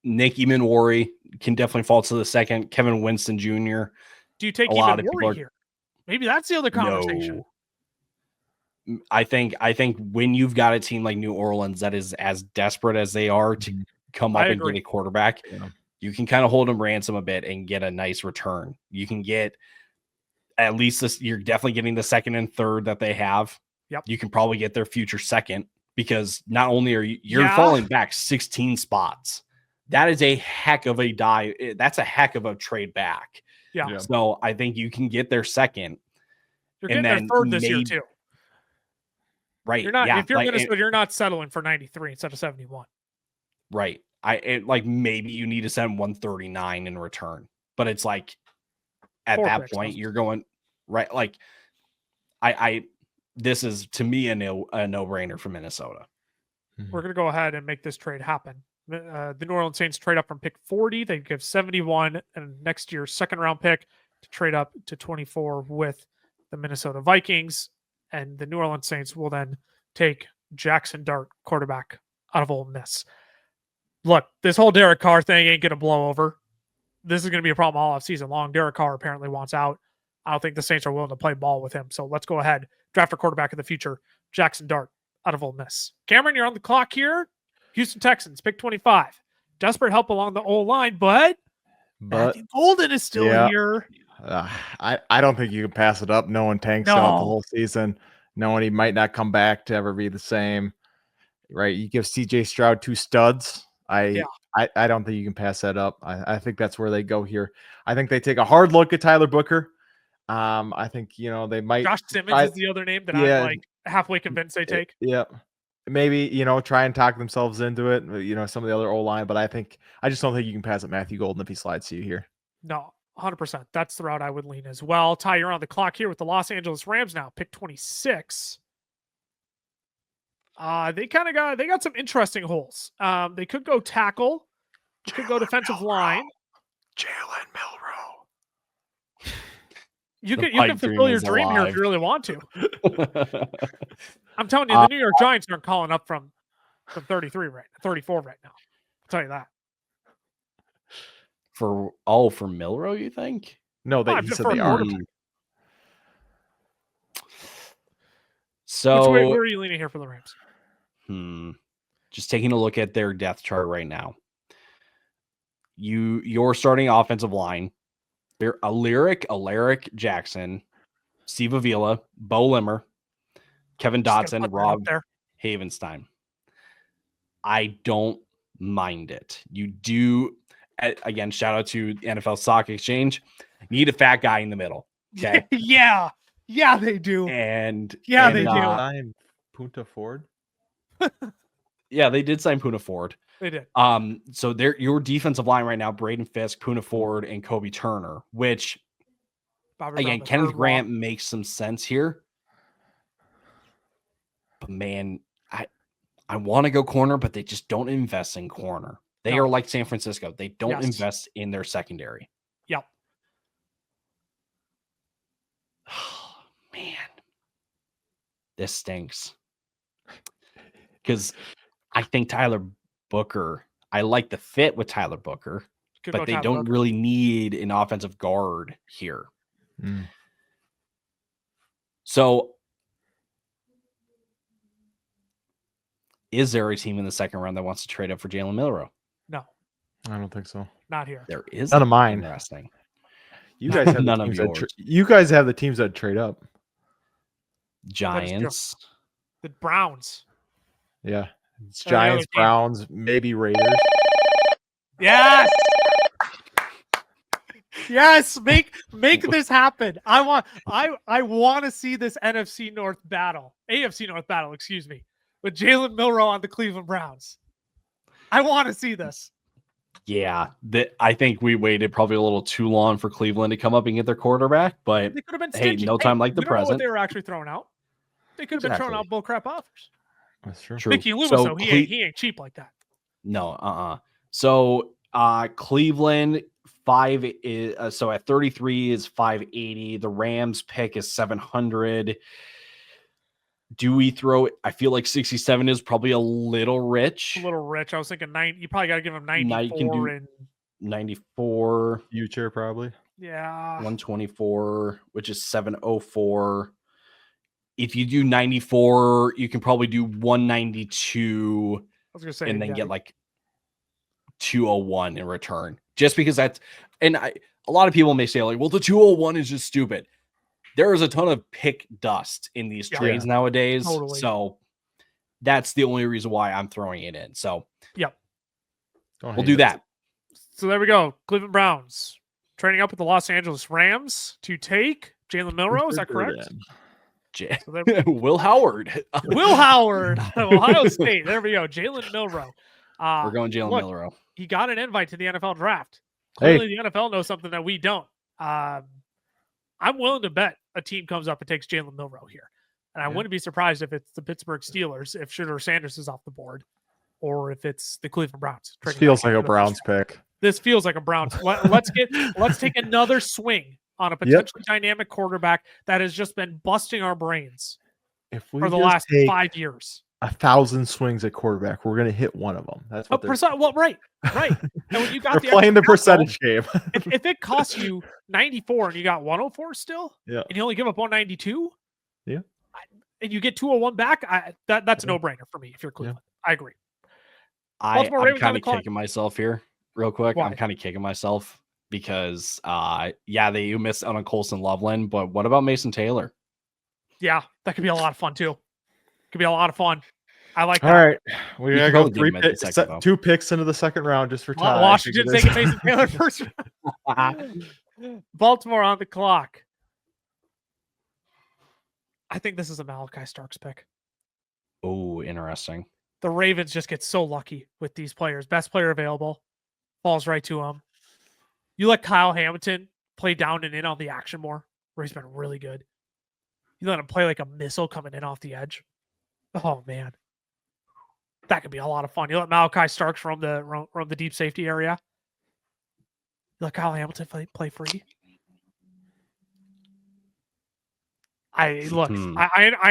Nick Eamon can definitely fall to the second. Kevin Winston Jr. Do you take A lot even of people Worry here? Maybe that's the other conversation. No. I think when you've got a team like New Orleans that is as desperate as they are to come up and get a quarterback, you can kind of hold them ransom a bit and get a nice return. You can get at least this. You're definitely getting the second and third that they have. Yep. You can probably get their future second because not only are you're falling back 16 spots. That is a heck of a dive. That's a heck of a trade back. Yeah. So I think you can get their second. You're getting their third this year too. Right. You're not. If you're Minnesota, you're not settling for 93 instead of 71. Right. Maybe you need to send 139 in return, but it's like at that point you're going right. Like this is to me a no-brainer for Minnesota. We're gonna go ahead and make this trade happen. The New Orleans Saints trade up from pick 40. They give 71 and next year's second round pick to trade up to 24 with the Minnesota Vikings. And the New Orleans Saints will then take Jackson Dart, quarterback out of Ole Miss. Look, this whole Derek Carr thing ain't going to blow over. This is going to be a problem all off season long. Derek Carr apparently wants out. I don't think the Saints are willing to play ball with him. So let's go ahead. Draft a quarterback of the future, Jackson Dart out of Ole Miss. Cameron, you're on the clock here. Houston Texans, pick 25. Desperate help along the O-line, but Matthew Golden is still here. I don't think you can pass it up. No one tanks out the whole season. Knowing he might not come back to ever be the same. Right? You give CJ Stroud 2 studs. I don't think you can pass that up. I think that's where they go here. I think they take a hard look at Tyler Booker. I think they might. Josh Simmons is the other name that I'm like halfway convinced they take. Yeah. Maybe, try and talk themselves into it, some of the other O-line, but I just don't think you can pass up Matthew Golden if he slides to you here. No, 100%. That's the route I would lean as well. Ty, you're on the clock here with the Los Angeles Rams now, pick 26. They got some interesting holes. They could go tackle, could go defensive line. Jalen Milroe. You can fulfill your dream here if you really want to. I'm telling you, the New York Giants aren't calling up from 34 right now. I'll tell you that. For Milroe, you think? No, he said they are. So where are you leaning here for the Rams? Just taking a look at their depth chart right now. Your starting offensive line. They're Alaric Jackson, Steve Avila, Bo Limmer, Kevin Dotson, Rob Havenstein. I don't mind it. You do, again, shout out to NFL Stock Exchange. Need a fat guy in the middle. Okay. Yeah, they do. And they do. Sign Punta Ford. Yeah, they did sign Poona Ford. They did. So your defensive line right now, Braden Fisk, Poona Ford, and Kobe Turner, which again, Kenneth Grant makes some sense here. But man, I want to go corner, but they just don't invest in corner. They are like San Francisco. They don't invest in their secondary. Yep. Oh, man. This stinks. Because I think Tyler Booker, I like the fit with Tyler Booker, but they don't really need an offensive guard here. So is there a team in the second round that wants to trade up for Jalen Milroe? No. I don't think so. Not here. There is none of mine. Interesting. You guys have none of yours. You guys have the teams that trade up. Giants. The Browns. Yeah. It's Giants, Browns, maybe Raiders. Yes. Yes, make this happen. I want to see this AFC North battle, excuse me, with Jalen Milroe on the Cleveland Browns. I want to see this. Yeah, I think we waited probably a little too long for Cleveland to come up and get their quarterback, but they could have been stingy. Hey, no time like the we don't know present. what they were actually throwing out. They could have been throwing out bullcrap offers. That's true. Mickey Loomis, though, he ain't cheap like that. No. So Cleveland 5 is so at 33 is 580. The Rams pick is 700. Do we throw it? I feel like 67 is probably a little rich. A little rich. I was thinking 9. You probably got to give him Now you can 94 do- and 94, Future probably. yeah. 124, which is 704. If you do 94, you can probably do 192 I was gonna say, and then yeah, get like 201 in return. Just because a lot of people may say like, well, the 201 is just stupid. There is a ton of pick dust in these Yeah. trades nowadays. Totally. So that's the only reason why I'm throwing it in. So Don't we'll hate do it. that. So there we go. Cleveland Browns trading up with the Los Angeles Rams to take Jalen Milrow. Is that correct? So there, Will Howard. Will Howard, Ohio State. There we go. Jalen Milrow. We're going Jalen look, Milrow. He got an invite to the NFL draft. Hey. Clearly, the NFL knows something that we don't. I'm willing to bet a team comes up and takes Jalen Milrow here. And I Yeah. wouldn't be surprised if it's the Pittsburgh Steelers, if Shedeur Sanders is off the board, or if it's the Cleveland Browns. This trading feels back like into a the Browns first round. pick. This feels like a Browns. Let's take another swing on a potentially dynamic quarterback that has just been busting our brains If we for the just last take 5 years. 1,000 swings at quarterback, we're gonna hit one of them. That's Oh, what they're well, right. And when you got they're the playing the extra capital, percentage game. if it costs you 94 and you got 104 still, Yeah. and you only give up 192, Yeah. and you get 201 back, that's a Yeah. no-brainer for me if you're Cleveland. I agree. I'm Baltimore Ravens on kind the of clock. kicking myself here real quick. Why? I'm kind of kicking myself because you missed out on Colson Loveland, but what about Mason Taylor? Yeah, that could be a lot of fun too. Could be a lot of fun. I like that. All right, we You gotta can go probably give him at the second, though. 2 picks into the second round just for time. Washington taking Mason Taylor first. Baltimore on the clock. I think this is a Malachi Starks pick. Oh, interesting. The Ravens just get so lucky with these players. Best player available, falls right to him. You let Kyle Hamilton play down and in on the action more, where he's been really good. You let him play like a missile coming in off the edge. Oh man, that could be a lot of fun. You let Malachi Starks roam the deep safety area. You let Kyle Hamilton play free. I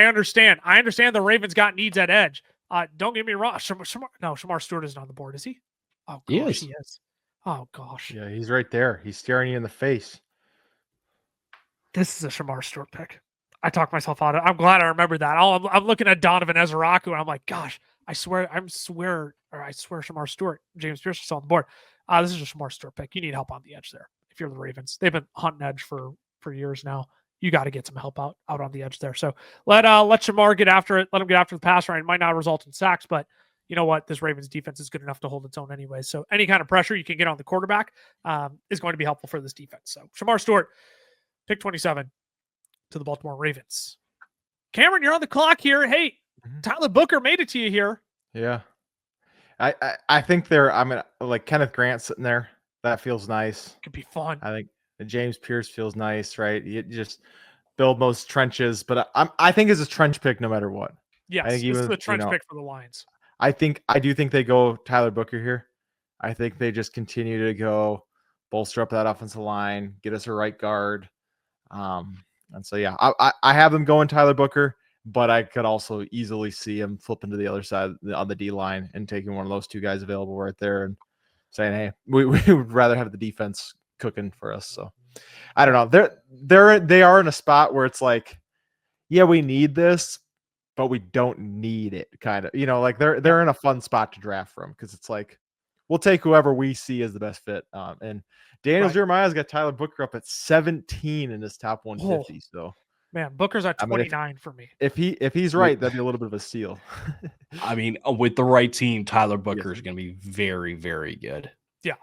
understand. I understand the Ravens got needs at edge. Don't get me wrong. Shamar Stewart isn't on the board, is he? Oh, He gosh, is. he is. Oh, gosh. Yeah, he's right there. He's staring you in the face. This is a Shamar Stewart pick. I talked myself out of it. I'm glad I remembered that. I'm looking at Donovan Ezeraku, and I'm like, gosh, I swear Shamar Stewart, James Pierce is still on the board. This is a Shamar Stewart pick. You need help on the edge there. If you're the Ravens, they've been hunting edge for years now. You got to get some help out on the edge there. So let Shamar get after it. Let him get after the pass rush. It might not result in sacks, but you know what? This Ravens defense is good enough to hold its own anyway. So any kind of pressure you can get on the quarterback is going to be helpful for this defense. So Shamar Stewart, pick 27 to the Baltimore Ravens. Cameron, you're on the clock here. Hey, Tyler Booker made it to you here. Yeah. I think like Kenneth Grant sitting there. That feels nice. Could be fun. I think James Pierce feels nice, right? You just build those trenches, but I think it's a trench pick no matter what. Yes, think this is even, the trench you know, pick for the Lions. I do think they go Tyler Booker here. I think they just continue to go bolster up that offensive line, get us a right guard. And so, yeah, I have them going Tyler Booker, but I could also easily see him flipping to the other side on the D line and taking one of those two guys available right there and saying, hey, we would rather have the defense cooking for us. So I don't know. They are in a spot where it's like, yeah, we need this, but we don't need it, kind of. Like they're in a fun spot to draft from, because it's like we'll take whoever we see as the best fit. And Daniel Jeremiah's got Tyler Booker up at 17 in his top 150. So man, Booker's at 29 for me. If he's right, that'd be a little bit of a steal. I mean, with the right team, Tyler Booker is going to be very, very good. Yeah.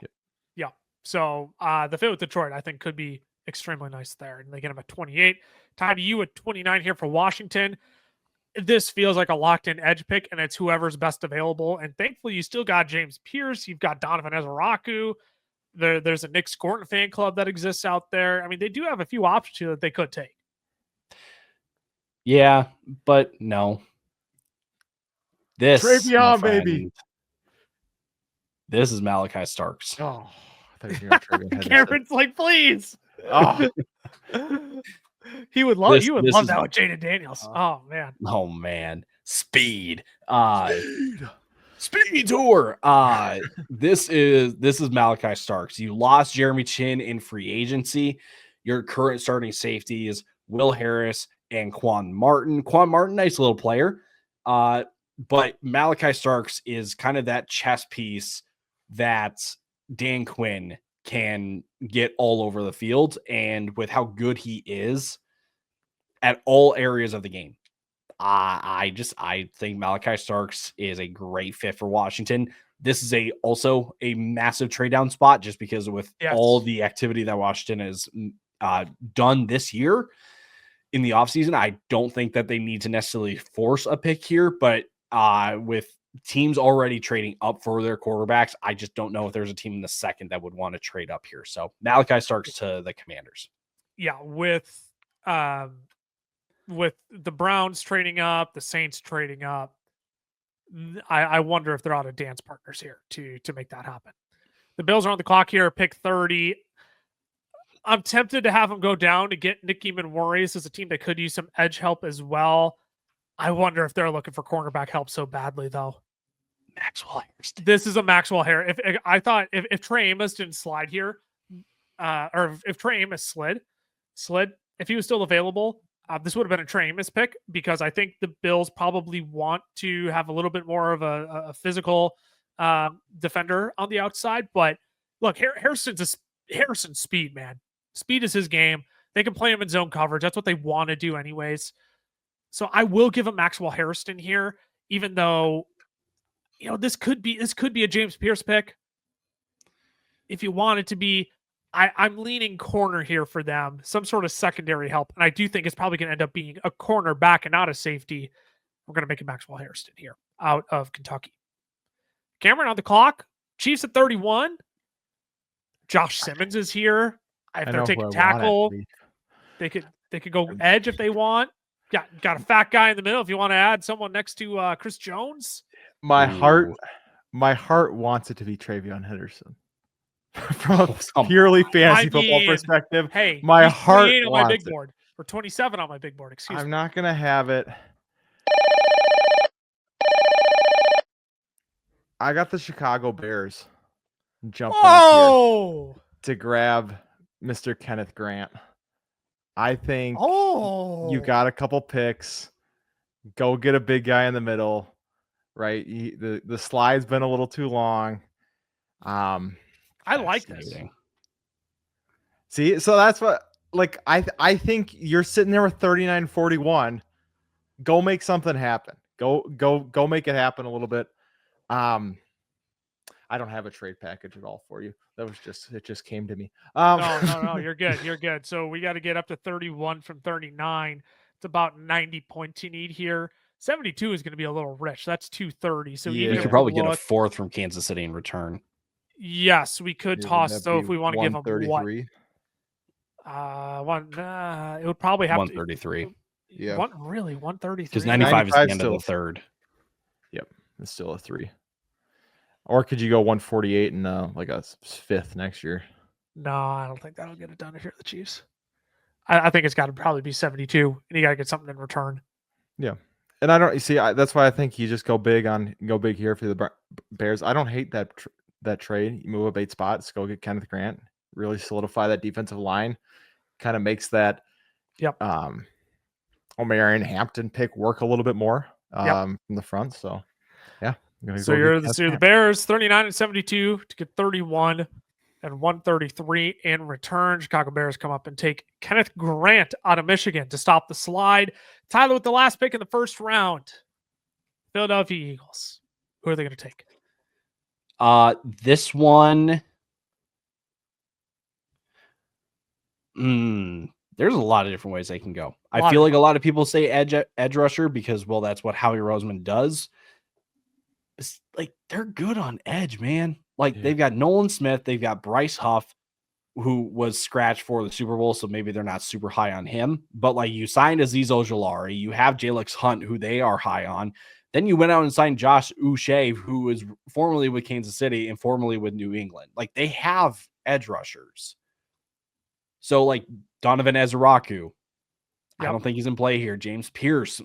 So the fit with Detroit, I think, could be extremely nice there. And they get him at 28. Ty, to you at 29 here for Washington. This feels like a locked-in edge pick, and it's whoever's best available. And thankfully, you still got James Pierce. You've got Donovan Ezeraku. There's a Nick Scorton fan club that exists out there. I mean, they do have a few options here that they could take. Yeah, but no. This, Travion, baby. This is Malachi Starks. Oh, I thought you were going to trade Cameron's like, please. Oh, He would love This love is- that with Jaden Daniels. Oh man. Oh man, speed. Speed tour. This is Malachi Starks. You lost Jeremy Chin in free agency. Your current starting safeties, Will Harris and Quan Martin. Quan Martin, nice little player. But Malachi Starks is kind of that chess piece that Dan Quinn can get all over the field. And with how good he is at all areas of the game, I think Malachi Starks is a great fit for Washington. This is also a massive trade down spot just because with all the activity that Washington has done this year in the offseason. I don't think that they need to necessarily force a pick here, but with teams already trading up for their quarterbacks, I just don't know if there's a team in the second that would want to trade up here. So Malachi Starks to the Commanders. Yeah, with the Browns trading up, the Saints trading up, I wonder if they're out of dance partners here to make that happen. The Bills are on the clock here, pick 30. I'm tempted to have them go down to get Nick Eamon-Warrior. This is a team that could use some edge help as well. I wonder if they're looking for cornerback help so badly, though. Maxwell Hairston. This is a Maxwell Harris. If I thought if Trey Amos didn't slide here, or if Trey Amos slid, if he was still available, this would have been a Trey Amos pick because I think the Bills probably want to have a little bit more of a physical defender on the outside. But look, Harrison's speed, man. Speed is his game. They can play him in zone coverage. That's what they want to do anyways. So I will give him Maxwell Hairston here, even though, this could be a James Pierce pick. If you want it to be, I'm leaning corner here for them, some sort of secondary help. And I do think it's probably going to end up being a cornerback and not a safety. We're going to make it Maxwell Hairston here out of Kentucky. Cameron on the clock. Chiefs at 31. Josh Simmons is here. If they're taking tackle, they could go edge if they want. Got a fat guy in the middle if you want to add someone next to Chris Jones. My heart wants it to be Travion Henderson. From a purely fantasy football perspective, hey, my heart on wants my big it. board or 27 on my big board. Excuse me. I'm not gonna have it. I got the Chicago Bears jumping up here to grab Mr. Kenneth Grant. I think you got a couple picks. Go get a big guy in the middle, right? The slide's been a little too long. I like this. See, so that's what I think you're sitting there with 39-41. Go make something happen. Go make it happen a little bit. I don't have a trade package at all for you. It just came to me. No, you're good. You're good. So we got to get up to 31 from 39. It's about 90 points you need here. 72 is going to be a little rich. That's 230. So Yeah. You could probably get a fourth from Kansas City in return. Yes, we could toss though if we want to give them what? 133. It would probably have 133. to. Yeah. 133. Because 95 is the end of the third. Yep, it's still a 3. Or could you go 148 and like a 5th next year? No, I don't think that'll get it done if you're the Chiefs. I think it's got to probably be 72, and you got to get something in return. Yeah, and I don't see. That's why I think you just go big here for the Bears. I don't hate that trade. You move up 8 spots, go get Kenneth Grant, really solidify that defensive line. Kind of makes that Omarion Hampton pick work a little bit more from the front. So yeah. So you're the Bears 39 and 72 to get 31 and 133 in return. Chicago Bears come up and take Kenneth Grant out of Michigan to stop the slide. Tyler with the last pick in the first round. Philadelphia Eagles. Who are they going to take? This one. There's a lot of different ways they can go. I feel like a lot of people say edge rusher because, well, that's what Howie Roseman does. It's like they're good on edge, man. They've got Nolan Smith, they've got Bryce Huff, who was scratched for the Super Bowl, so maybe they're not super high on him. But you signed Azeez Ojulari, you have Jalix Hunt, who they are high on. Then you went out and signed Josh Uche, who was formerly with Kansas City and formerly with New England. Like, they have edge rushers. So, like, Donovan Ezraku, I don't think he's in play here. James Pierce,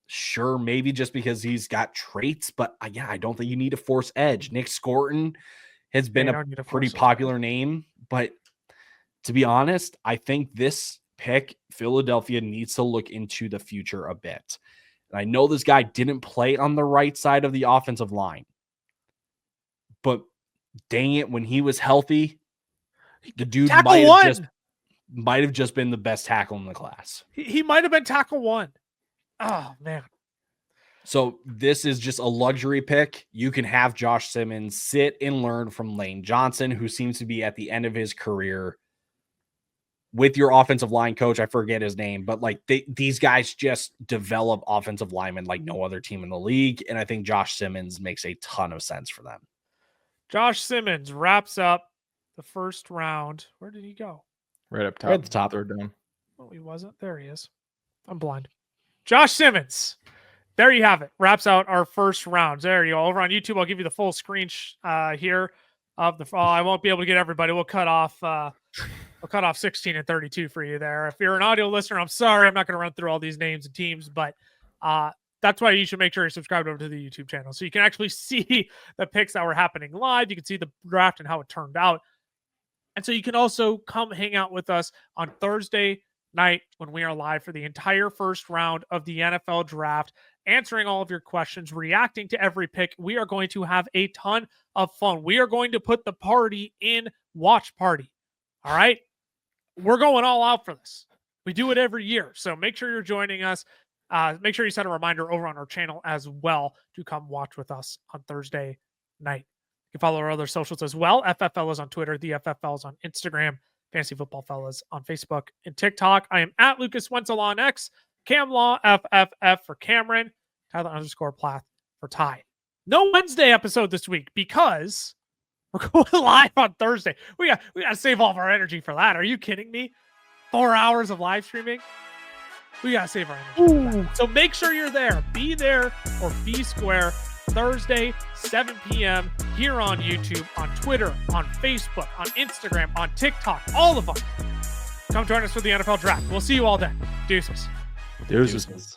sure, maybe just because he's got traits, but yeah, I don't think you need to force edge. Nick Scorton has been a pretty popular name, but to be honest, I think this pick, Philadelphia needs to look into the future a bit. And I know this guy didn't play on the right side of the offensive line, but dang it, when he was healthy, the dude might have just been the best tackle in the class. He might have been tackle 1. Oh, man. So this is just a luxury pick. You can have Josh Simmons sit and learn from Lane Johnson, who seems to be at the end of his career, with your offensive line coach. I forget his name, but like these guys just develop offensive linemen like no other team in the league. And I think Josh Simmons makes a ton of sense for them. Josh Simmons wraps up the first round. Where did he go? Right up top. Right at the top. Third down. Oh, he wasn't. There he is. I'm blind. Josh Simmons. There you have it. Wraps out our first round. There you go. Over on YouTube, I'll give you the full screen here of the. Oh, I won't be able to get everybody. We'll cut off. We'll cut off 16 and 32 for you there. If you're an audio listener, I'm sorry. I'm not going to run through all these names and teams, but that's why you should make sure you're subscribed over to the YouTube channel so you can actually see the picks that were happening live. You can see the draft and how it turned out. And so you can also come hang out with us on Thursday night when we are live for the entire first round of the NFL draft, answering all of your questions, reacting to every pick. We are going to have a ton of fun. We are going to put the party in watch party. All right. We're going all out for this. We do it every year. So make sure you're joining us. Make sure you set a reminder over on our channel as well to come watch with us on Thursday night. You can follow our other socials as well. FFFellas on Twitter, the FFLs on Instagram, Fantasy Football Fellas on Facebook and TikTok. I am at Lucas Wenzel on X, CamLaw FFF for Cameron, Tyler_Plath for Ty. No Wednesday episode this week because we're going live on Thursday. We got to save all of our energy for that. Are you kidding me? 4 hours of live streaming. We got to save our energy. So make sure you're there. Be there or be square. Thursday, 7 p.m. here on YouTube, on Twitter, on Facebook, on Instagram, on TikTok, all of them. Come join us for the NFL draft. We'll see you all then. Deuces. Deuces.